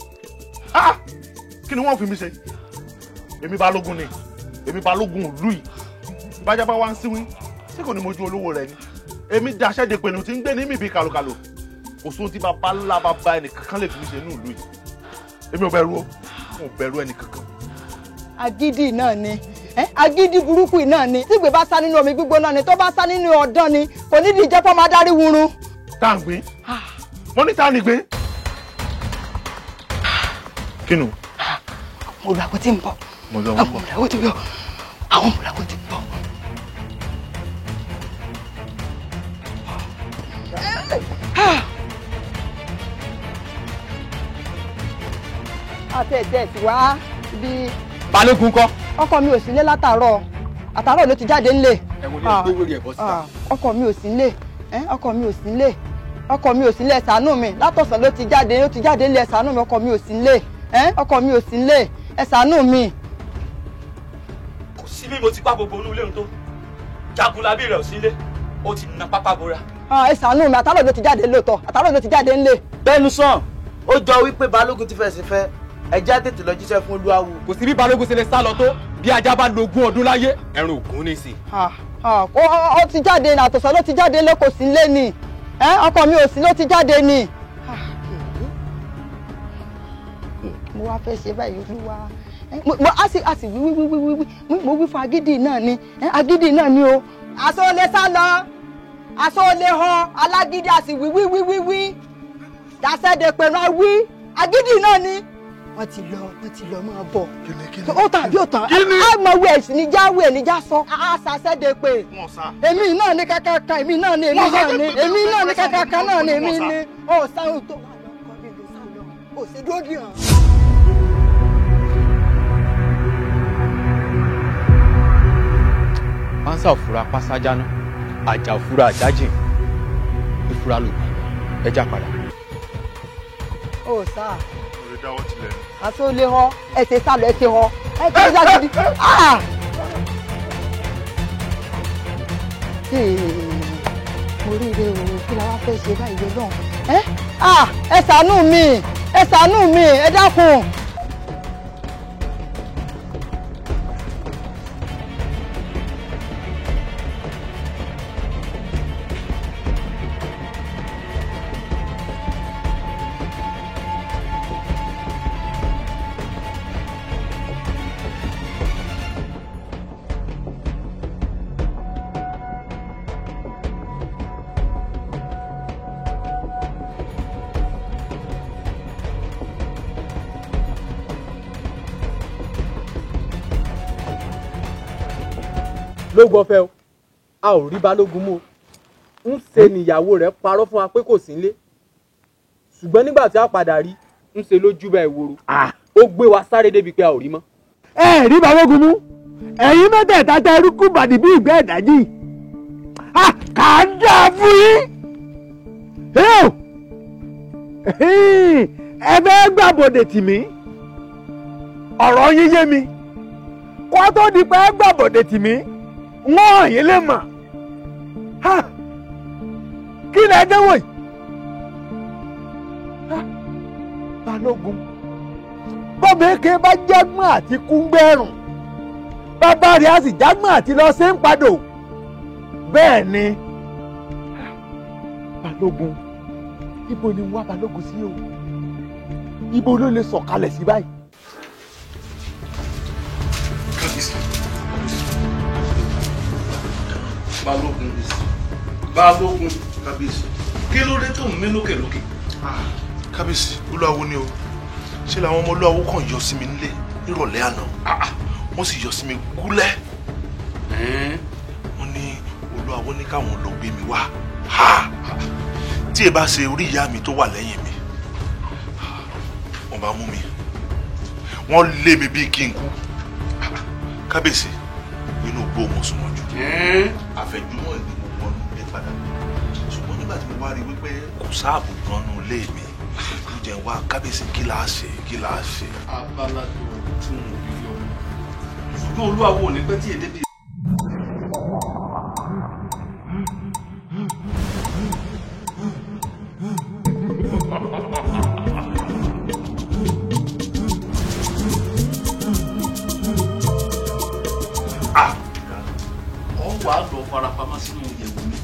kí ni wọ́n fi mi ṣe èmi balógun ni èmi balógun ìlú yìí bájá bá wá ń síwín tí kò ní mojú olówó rẹ ni èmi daṣẹ́ de pẹ̀lú tí ń gbé ní mi bí kàlùkàlù kò sóhun tí bàbá ńlá bàbá ẹnì kankan lè fi mi ṣe ní ìlú yìí èmi ò bẹ̀rù o mo bẹ̀rù ẹnì kankan. agídí náà ni agídí burúkú náà ni tí ìgbé bá sá nínú omi gbígbóná ni tó bá sá nínú ọ̀dán ni kò nídìí jẹ́ pọ́ máa dárí wurun. tá à ń gbé mo ní tá à ní gbé. kí nu. mo lọ àgọ́ tí ń bọ̀ àwọn ọmọlẹ́wọ́ ti bọ̀ àwọn ọmọlẹ́wọ́ ti bọ̀. àtẹ̀tẹ̀ sí wá bí. balógun kọ́. ọkọ mi ò sí ilé látàárọ̀ àtàárọ̀ ló ti jáde ńlẹ̀. ọkọ mi ò sí ilé ọkọ mi ò sí ilé ọkọ mi ò sí ilé ẹ ṣàánú mi látọ̀sán ló ti jáde ńlẹ̀ ẹ ṣàánú mi ọkọ mi ò sí ilé ọkọ mi ò sí ilé ẹ ṣàánú mi. kò sí bí mo ti pa gbogbo olú ilé ohun tó jagunlabi rẹ̀ ò sí ilé ó ti na pápá bora. ẹ ṣàánú mi àtàárọ̀ ló ti jáde lóòótọ́ àtàárọ̀ ló ti jáde ńlẹ̀. bẹ́ẹ̀ni sàn ó jọ wípé balógun ti fẹsẹ̀ fẹ́ ẹjẹ́ tètè lọ jíṣẹ́ fún olúwawo. kò sí bí balógun ṣe lè sá lọ tó bí ajá bá lo 20 ọdún láyé ẹran ògún ní sí. ó ti jáde ní àtọ̀sán ló ti jáde lé kò sí lé ni ọkọ mi ò sí ló ti jáde ni. mo wá fẹ́ ṣe báyìí olúwa a sì wí mo wí fún agídí náà ni agídí náà ni o. aṣọ olè sá lọ aṣọ olè họ alágídí a sì wí dasẹ́dẹ̀ pẹ̀lú wí agídí náà ni. wọ́n ti lọ máa bọ̀. ó tàn bí ó tàn àmọ̀wé ẹ̀sìn ní jáwé ẹ̀ ní já sọ àṣàṣẹ́dẹ̀ pé èmi náà ní kankan èmi náà ní èmi náà ní kankan náà ní èmi ní ó sáhùn tó wà lọ́kọ́ bí ló sá lọ ó sì dúró dì hàn. pánsá òfurá pásájáná àjà òfurá àjájìn ìfura lò ẹja padà. ó sáà àti ó lé họ ẹsẹ̀ sálọ ẹsẹ̀ họ ẹsẹ̀ jágídí mo rí ire o kí la wá fẹ́ ṣe báyìí lọ́wọ́ ẹ ṣàánú mi ẹ dákun. lóògùn ọ̀fẹ́ o a ò rí balógun mú o ń ṣe níyàwó rẹ̀ parọ́ fún wa pé kò sí nílé ṣùgbọ́n nígbà tí a padà rí ń ṣe lójú bá ìwòrò ó gbé wa sáré débi pé a ò rí mọ́. ẹ rí balógun mú ẹ̀yin mẹ́tẹ̀ẹ̀ta tẹ ẹrú kú bàdì bí ìgbẹ́ ìdájí kà á dà fún yín ẹ fẹ́ gbàbọ̀dẹ̀ tì mí ọ̀rọ̀ yín yé mi kó tó di pé ẹ gbàbọ̀dẹ̀ tì mí wọ́n hàn yín lè mọ̀ kí lẹ dánwò yìí balógun bọ́mẹ̀kẹ́ bá jágbọ́n àti kúngbẹ́rùn bàbá rẹ̀ á sì jágbọ́n àti lọ sí ń padò bẹ́ẹ̀ ni balógun ibo ni wá balógun sí o ibo ló lè sọ̀kalẹ̀ sí báyìí. balógun balógun kábíyèsí kí ló dé tó ń mí lókèlókè. kábíyèsí olúwawo ni o ṣé làwọn ọmọ olúwawo kàn yọ sí mi nílé nírọ̀lẹ́ àná wọ́n sì yọ sí mi gúlẹ̀ wọ́n ní olúwawo ní káwọn lọ gbé mi wá tí ẹ bá ṣe orí ìyá mi tó wà lẹ́yìn mi wọ́n bá mú mi wọ́n lé mi bíi kí n kú kábíyèsí inú gbó mo sùn mọ́jú àfẹ̀júmọ́ ni mo wọnú ilé padà ṣùgbọ́n nígbà tí mo wá rí wípé kò sáàbò gan nù ilé mi ló jẹ́ wá kábíyèsí kí la ṣe kí la ṣe. abálájọ tí mo rí yọ ṣùgbọ́n olúwawo ò ní pẹ́ tí èdè bíi. wà á lọ farapamọ́ sínú ìyẹ̀wò mi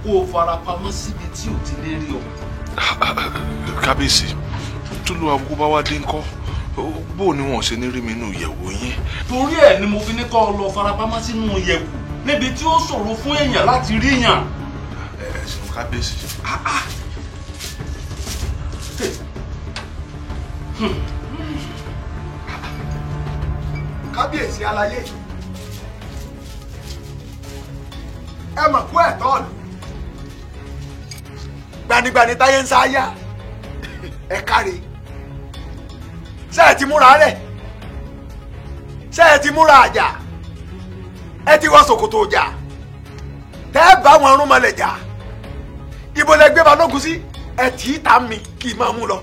kó o farapamọ́ síbi tí ò ti lè rí ọ. kábíyèsí túlù àgùkù bá wá dé ńkọ́ bó ni wọn ṣe ní rí mi nínú ìyẹ̀wò yín. torí ẹ̀ ni mo fi ní kó o lọ farapamọ́ sínú ìyẹ̀wò níbi tí ó ṣòro fún èèyàn láti rí yàn. ẹ ṣeun kábíyèsí. kábíyèsí aláyé ẹ mọ̀ kú ẹ̀tọ́ ọ̀lù gbanigbani táyé ń sáyà ẹ káre ṣé ẹ ti múra rẹ̀ ṣé ẹ ti múra àjà ẹ ti wọ ṣòkòtò ọjà tẹ́ ẹ bá wọn rún mọ́lẹ̀ jà ibo lẹ gbé balógun sí ẹ tì í ta mi kì í máa mú lọ.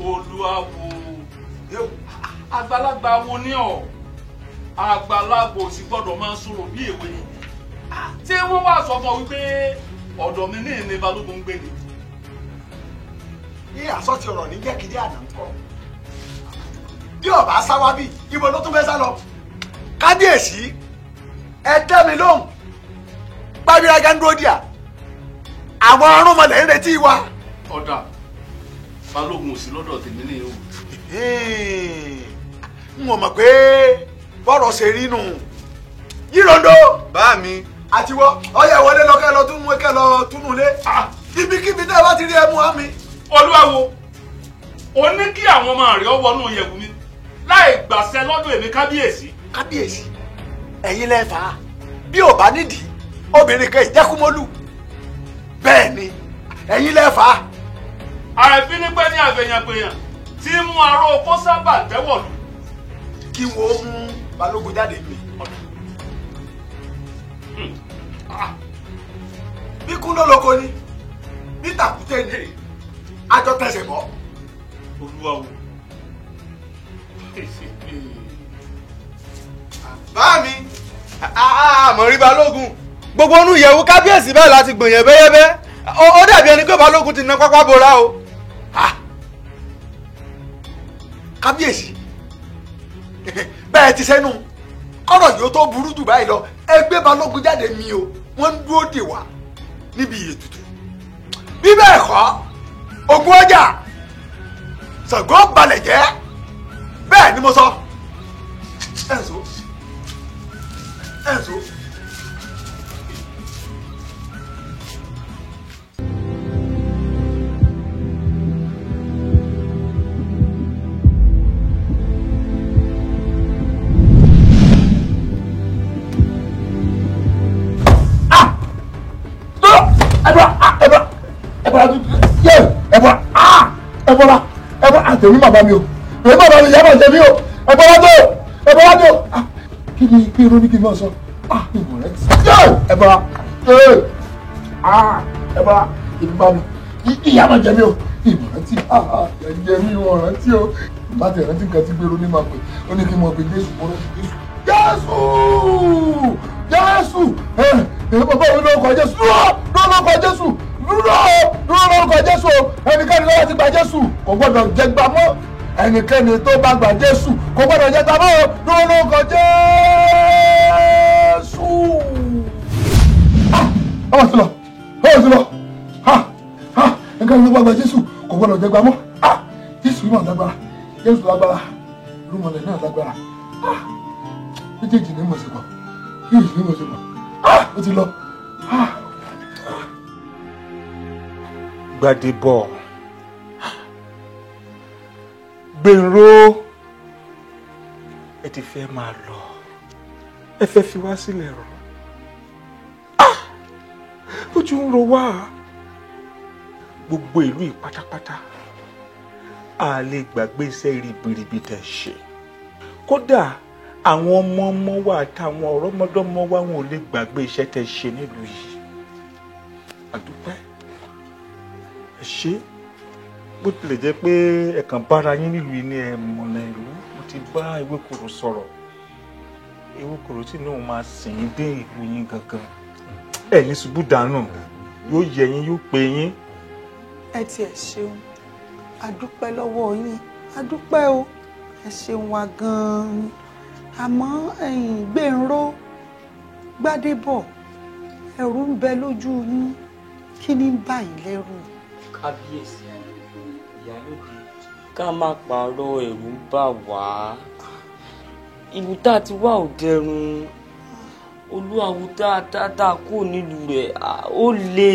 olúwawo àgbàlagbà wo ni ọ àgbàlagbà ò sì gbọ́dọ̀ máa sọ̀rọ̀ bí èwe tí wọ́n wá sọ fún ọ wípé ọ̀dọ̀ mi ní ìní balógun ń gbé ni. ní àsọtì ọ̀rọ̀ ní jẹ́kìdí àná ń kọ́ bí ọba sáwábì ibo ló tún fẹ́ sá lọ. kábíyèsí ẹ tẹ́ mi lóhùn gbábírágá ń dúró díà àwọn arúnmọlẹ̀ ń retí wa. ọ̀dà balógun ò sí lọ́dọ̀ tèmi ní ìhòòhò. n ò mọ̀ pé bọ́rọ̀ ṣe rí nù. yírondo. bá mi. àtiwọ́ ọyẹ wọlé lọ kẹ́ lọ tún mú kẹ́ lọ túnú lé. ibikíbi tẹ́ ẹ bá ti rí ẹ mú wa mi. olúwawo o ní kí àwọn ọmọ rẹ̀ ọ wọnú ìyẹ̀wù mi láì gbàṣẹ lọ́dọ̀ èmi kábíyèsí. kábíyèsí ẹ̀yin lẹ fà á bí ò bá nídìí obìnrin kan ìjẹkùmọlù bẹ́ẹ̀ ni ẹ̀yin lẹ fà á. àìfi ní pẹ́ ní àfẹ̀yànpẹ̀yàn tí mú aró kó sábà tẹ́wọ̀lù. kí wọ́n mú balógun jáde mi. bí kúndó lóko ni bí tàkúté ni àjọ tẹsẹ̀ bọ́. olúwawo. bá mi àmọ̀rí balógun gbogbo inú ìyẹ̀wò kábíyèsí bẹ́ẹ̀ láti gbòyàn bẹ́yẹ́bẹ́ ó dàbí ẹni pé balógun ti na pápá bora o. kábíyèsí bẹ́ẹ̀ ti sẹ́nu kọ́rọ̀ yìí ó tó burú jù báyìí lọ ẹgbẹ́ balógun jáde mi o wọ́n ń dúró dè wá níbi ètùtù bí bẹ́ẹ̀ kọ́ ogun ọjà Ṣàngó balẹ̀ jẹ́ bẹ́ẹ̀ ni mo sọ ẹ̀sọ́ ẹ̀sọ́. bọ́lá àtẹ̀wé bàbá mi o èmi bàbá mi ìyá máa jẹ mí o ẹ bọ́lá tó ẹ bọ́lá tó kí ni kí irú ní kí n máa sọ ìmọ̀ rẹ ti ẹ bọ́lá ẹ bọ́lá èmi bá mi ìyá máa jẹ mí o ìmọ̀ rẹ ti ẹ jẹ mí wọn rántí o bá tẹ̀ rántí nǹkan tí gbèrú ní máa pè ó ní kí n mọ̀ pé Jésù mọ́ Jésù bàbá mi lórúkọ Jésù lórúkọ Jésù lórúkọ Jésù ẹnikẹ́ni lọ́wọ́ ti gba Jésù kò gbọ́dọ̀ jẹ gbà mọ́ ẹnikẹ́ni tó bá gba Jésù kò gbọ́dọ̀ jẹ gbà mọ́ lórúkọ Jésù. ọmọ ti lọ ẹnikẹ́ni tó bá gba Jésù kò gbọ́dọ̀ jẹ gbà mọ́ Jésù náà lágbára Jésù lágbára irúmọlẹ̀ náà lágbára méjèèjì ní mọ̀sẹ̀kọ̀ yìí ní mọ̀sẹ̀kọ̀ ó ti lọ. Gbadébọ̀ Gbèrò ẹ ti fẹ́ máa lọ ẹ fẹ́ fi wá sílẹ̀ rọ ojú ń ro wá gbogbo ìlú yìí pátápátá a lè gbàgbé iṣẹ́ ribiribi tẹ́ ṣe kódà àwọn ọmọ wa àtàwọn ọ̀rọ̀mọdọ́mọ wa wọn ò lè gbàgbé iṣẹ́ tẹ́ ṣe nílùú yìí àdúpẹ́ ẹ ṣé bó tilẹ̀ jẹ́ pé ẹ̀kan bára yín nílùú yìí ní ẹ̀mọ̀nà ìlú mo ti bá Ewékòró sọ̀rọ̀ Ewékòró tí náà máa sìn ín dé ìlú yín gangan ẹ̀ ní ṣubú dànù yóò yẹ yín yóò pé yín. ẹ tiẹ̀ ṣeun adúpẹ́ lọ́wọ́ yín adúpẹ́ o ẹ ṣeun wa gan-an àmọ́ Gbénró Gbádébọ̀ ẹ̀rù ń bẹ lójú yín kí ni ń bà yín lẹ́rù. Kábíyèsí Ìyálóde ká má parọ́ ẹ̀rù ń bà wá ìlú tá a ti wá ò dẹrùn Olúawo dáadáa kò nílùú rẹ̀ ó lè.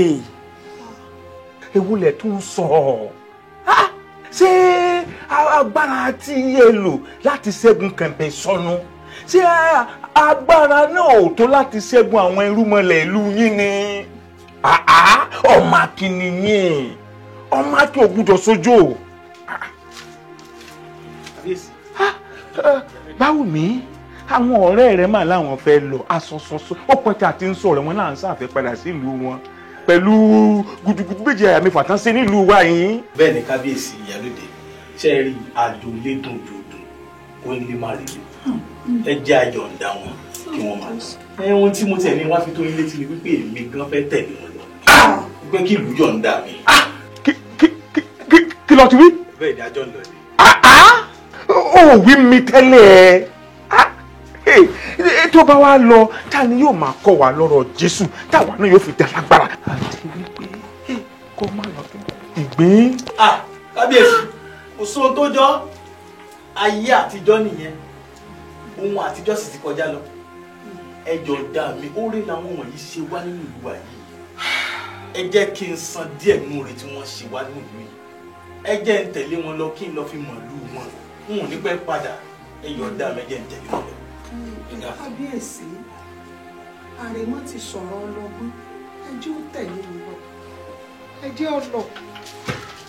ewúlẹ̀ tún sọ ṣé agbára tí ẹ lò láti ṣẹ́gun Kẹ̀mbẹ́ Ìsọnù ṣé agbára náà ò tó láti ṣẹ́gun àwọn irúnmọlẹ̀ ìlú yín ni ọmọ akínní yín ọmọ akín ò gbúdọ̀ sójó. báwo mi àwọn ọ̀rẹ́ rẹ̀ mà láwọn fẹ́ lọ asọ̀sọ̀sọ ó pẹ́ta àti ń sọ̀rọ̀ wọn náà ń sáfẹ́ padà sílùú wọn pẹ̀lú gudugudu méjì àyà mi fàtán sí nílùú wa yìí. bẹ́ẹ̀ ni kábíyèsí Ìyálóde ṣe rí àjò lédùn dòdò ó ń lé má rí ẹ jẹ́ àyọ̀ǹda wọn kí wọ́n máa lọ. ohun tí mo tẹ̀ ní wá fi tó yín létí ni wípé èmi gan fẹ́ tẹ̀lé wọn lọ wípé kí ìlú yọ̀ǹda mi. kí ló ti wí. bẹ́ẹ̀ ni ajọ́ ń lọ ni. ó wí mi tẹ́lẹ̀ tó bá wá lọ ta ni yóò máa kọ́ wa lọ́rọ̀ Jésù táwa náà yóò fi dá lágbára àti wípé kó má lọ ìgbín. kábíyèsí kò sóhun tó jọ ayé àtijọ́ nìyẹn ohun àtijọ́ sì ti kọjá lọ ẹjọ́ dá mi ó rí làwọn wọ̀nyí ṣe wá nínú ìlú wa yìí ẹ jẹ́ kí n san díẹ̀ nínú rẹ̀ tí wọ́n ṣe wá nínú ìlú yìí ẹ jẹ́ n tẹ̀lé wọn lọ kí n lọ fi mọ̀ ìlú wọn n ò ní pẹ́ padà ẹjọ́ dá mi ẹ jẹ́ n tẹ̀lé wọn lọ. kábíyèsí àrèmọ ti sọ̀rọ̀ ọlọ́gbọ́n ẹjẹ́ ó tẹ̀lé mi lọ ẹjẹ́ ọlọ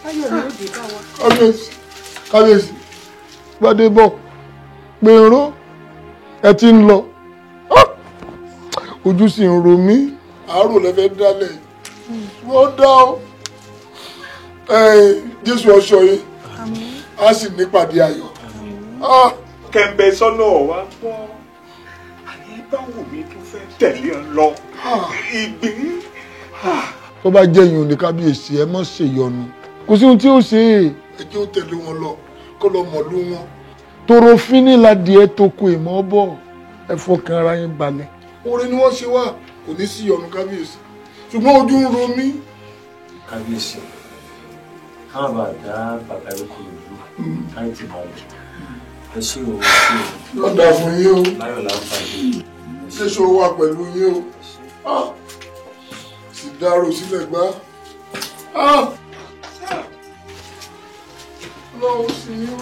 báyọ̀ ni ó dé bá wa. kábíyèsí Gbádébọ̀ Gbénró ẹ ti ń lọ ojú sì ń ro mí àárò lẹ́fẹ̀ẹ́ dálẹ̀ wọ́n dá ọ Jésù ọ̀ṣọ́ yìí á sì nípàdé ayọ̀. Kẹ̀mbẹ́ Ìsọnù wa gbọ́ àní báwo mi tún fẹ́ tẹ̀lé ọ lọ ìgbín. tó bá jẹ́ ìyọ̀n ní kábíyèsí ẹ mọ̀ ṣèyọnu kò sí ohun tí ó ṣe é ẹ jẹ́ ó tẹ̀lé wọn lọ kó lọ mọ̀lú wọn. tòrò fínní ládìẹ tó kó ìmọ̀ bọ̀ ẹ fọkàn ara yín balẹ̀. oore ni wọ́n ṣe wá kò ní sí ìyọnu kábíyèsí ṣùgbọ́n ojú ń ro mí. kábíyèsí káwọn bá dá bàbá Ewékòró ìlú láì ti bàjẹ́ ẹ ṣe òun sí o. yóò dà fún yín o. láyọ̀ láǹfààní. ṣéṣọ wà pẹ̀lú yín o. sì dárò sílẹ̀ gbá. lọ́wọ́ sí yín o.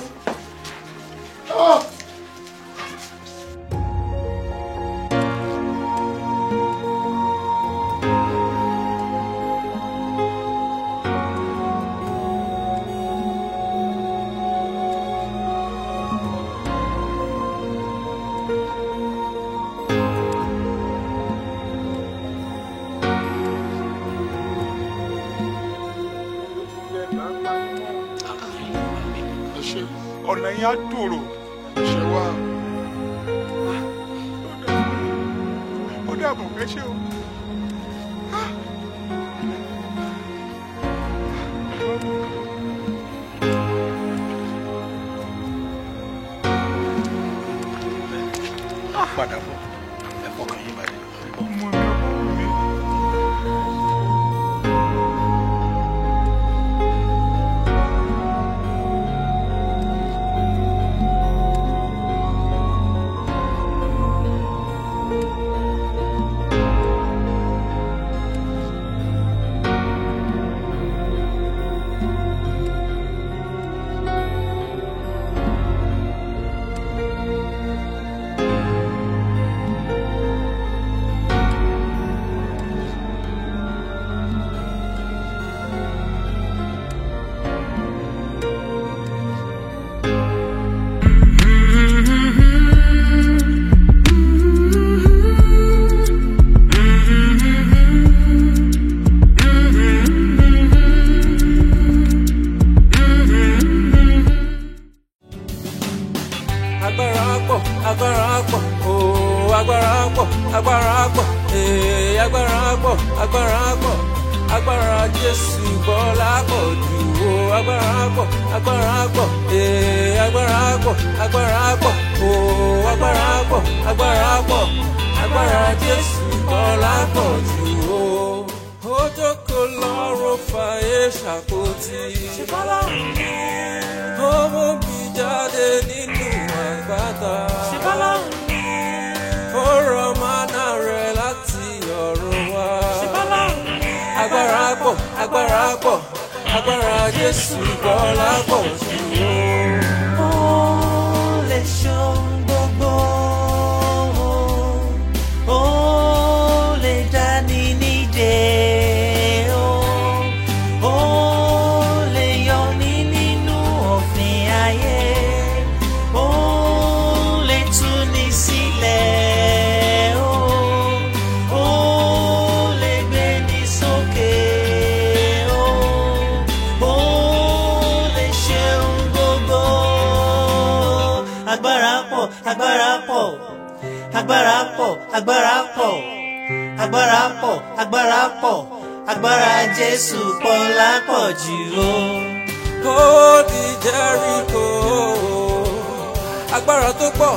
á tòrò. ṣe wá. ó dàbọ̀ ẹ ṣé o. padà bọ̀ ẹ fọkàn yín balẹ̀. ọmọ mi ọmọ mi. Agbára Jésù pọ̀ lápọ̀jù o. Ó di Jẹ́ríkò. Agbára tó pọ̀,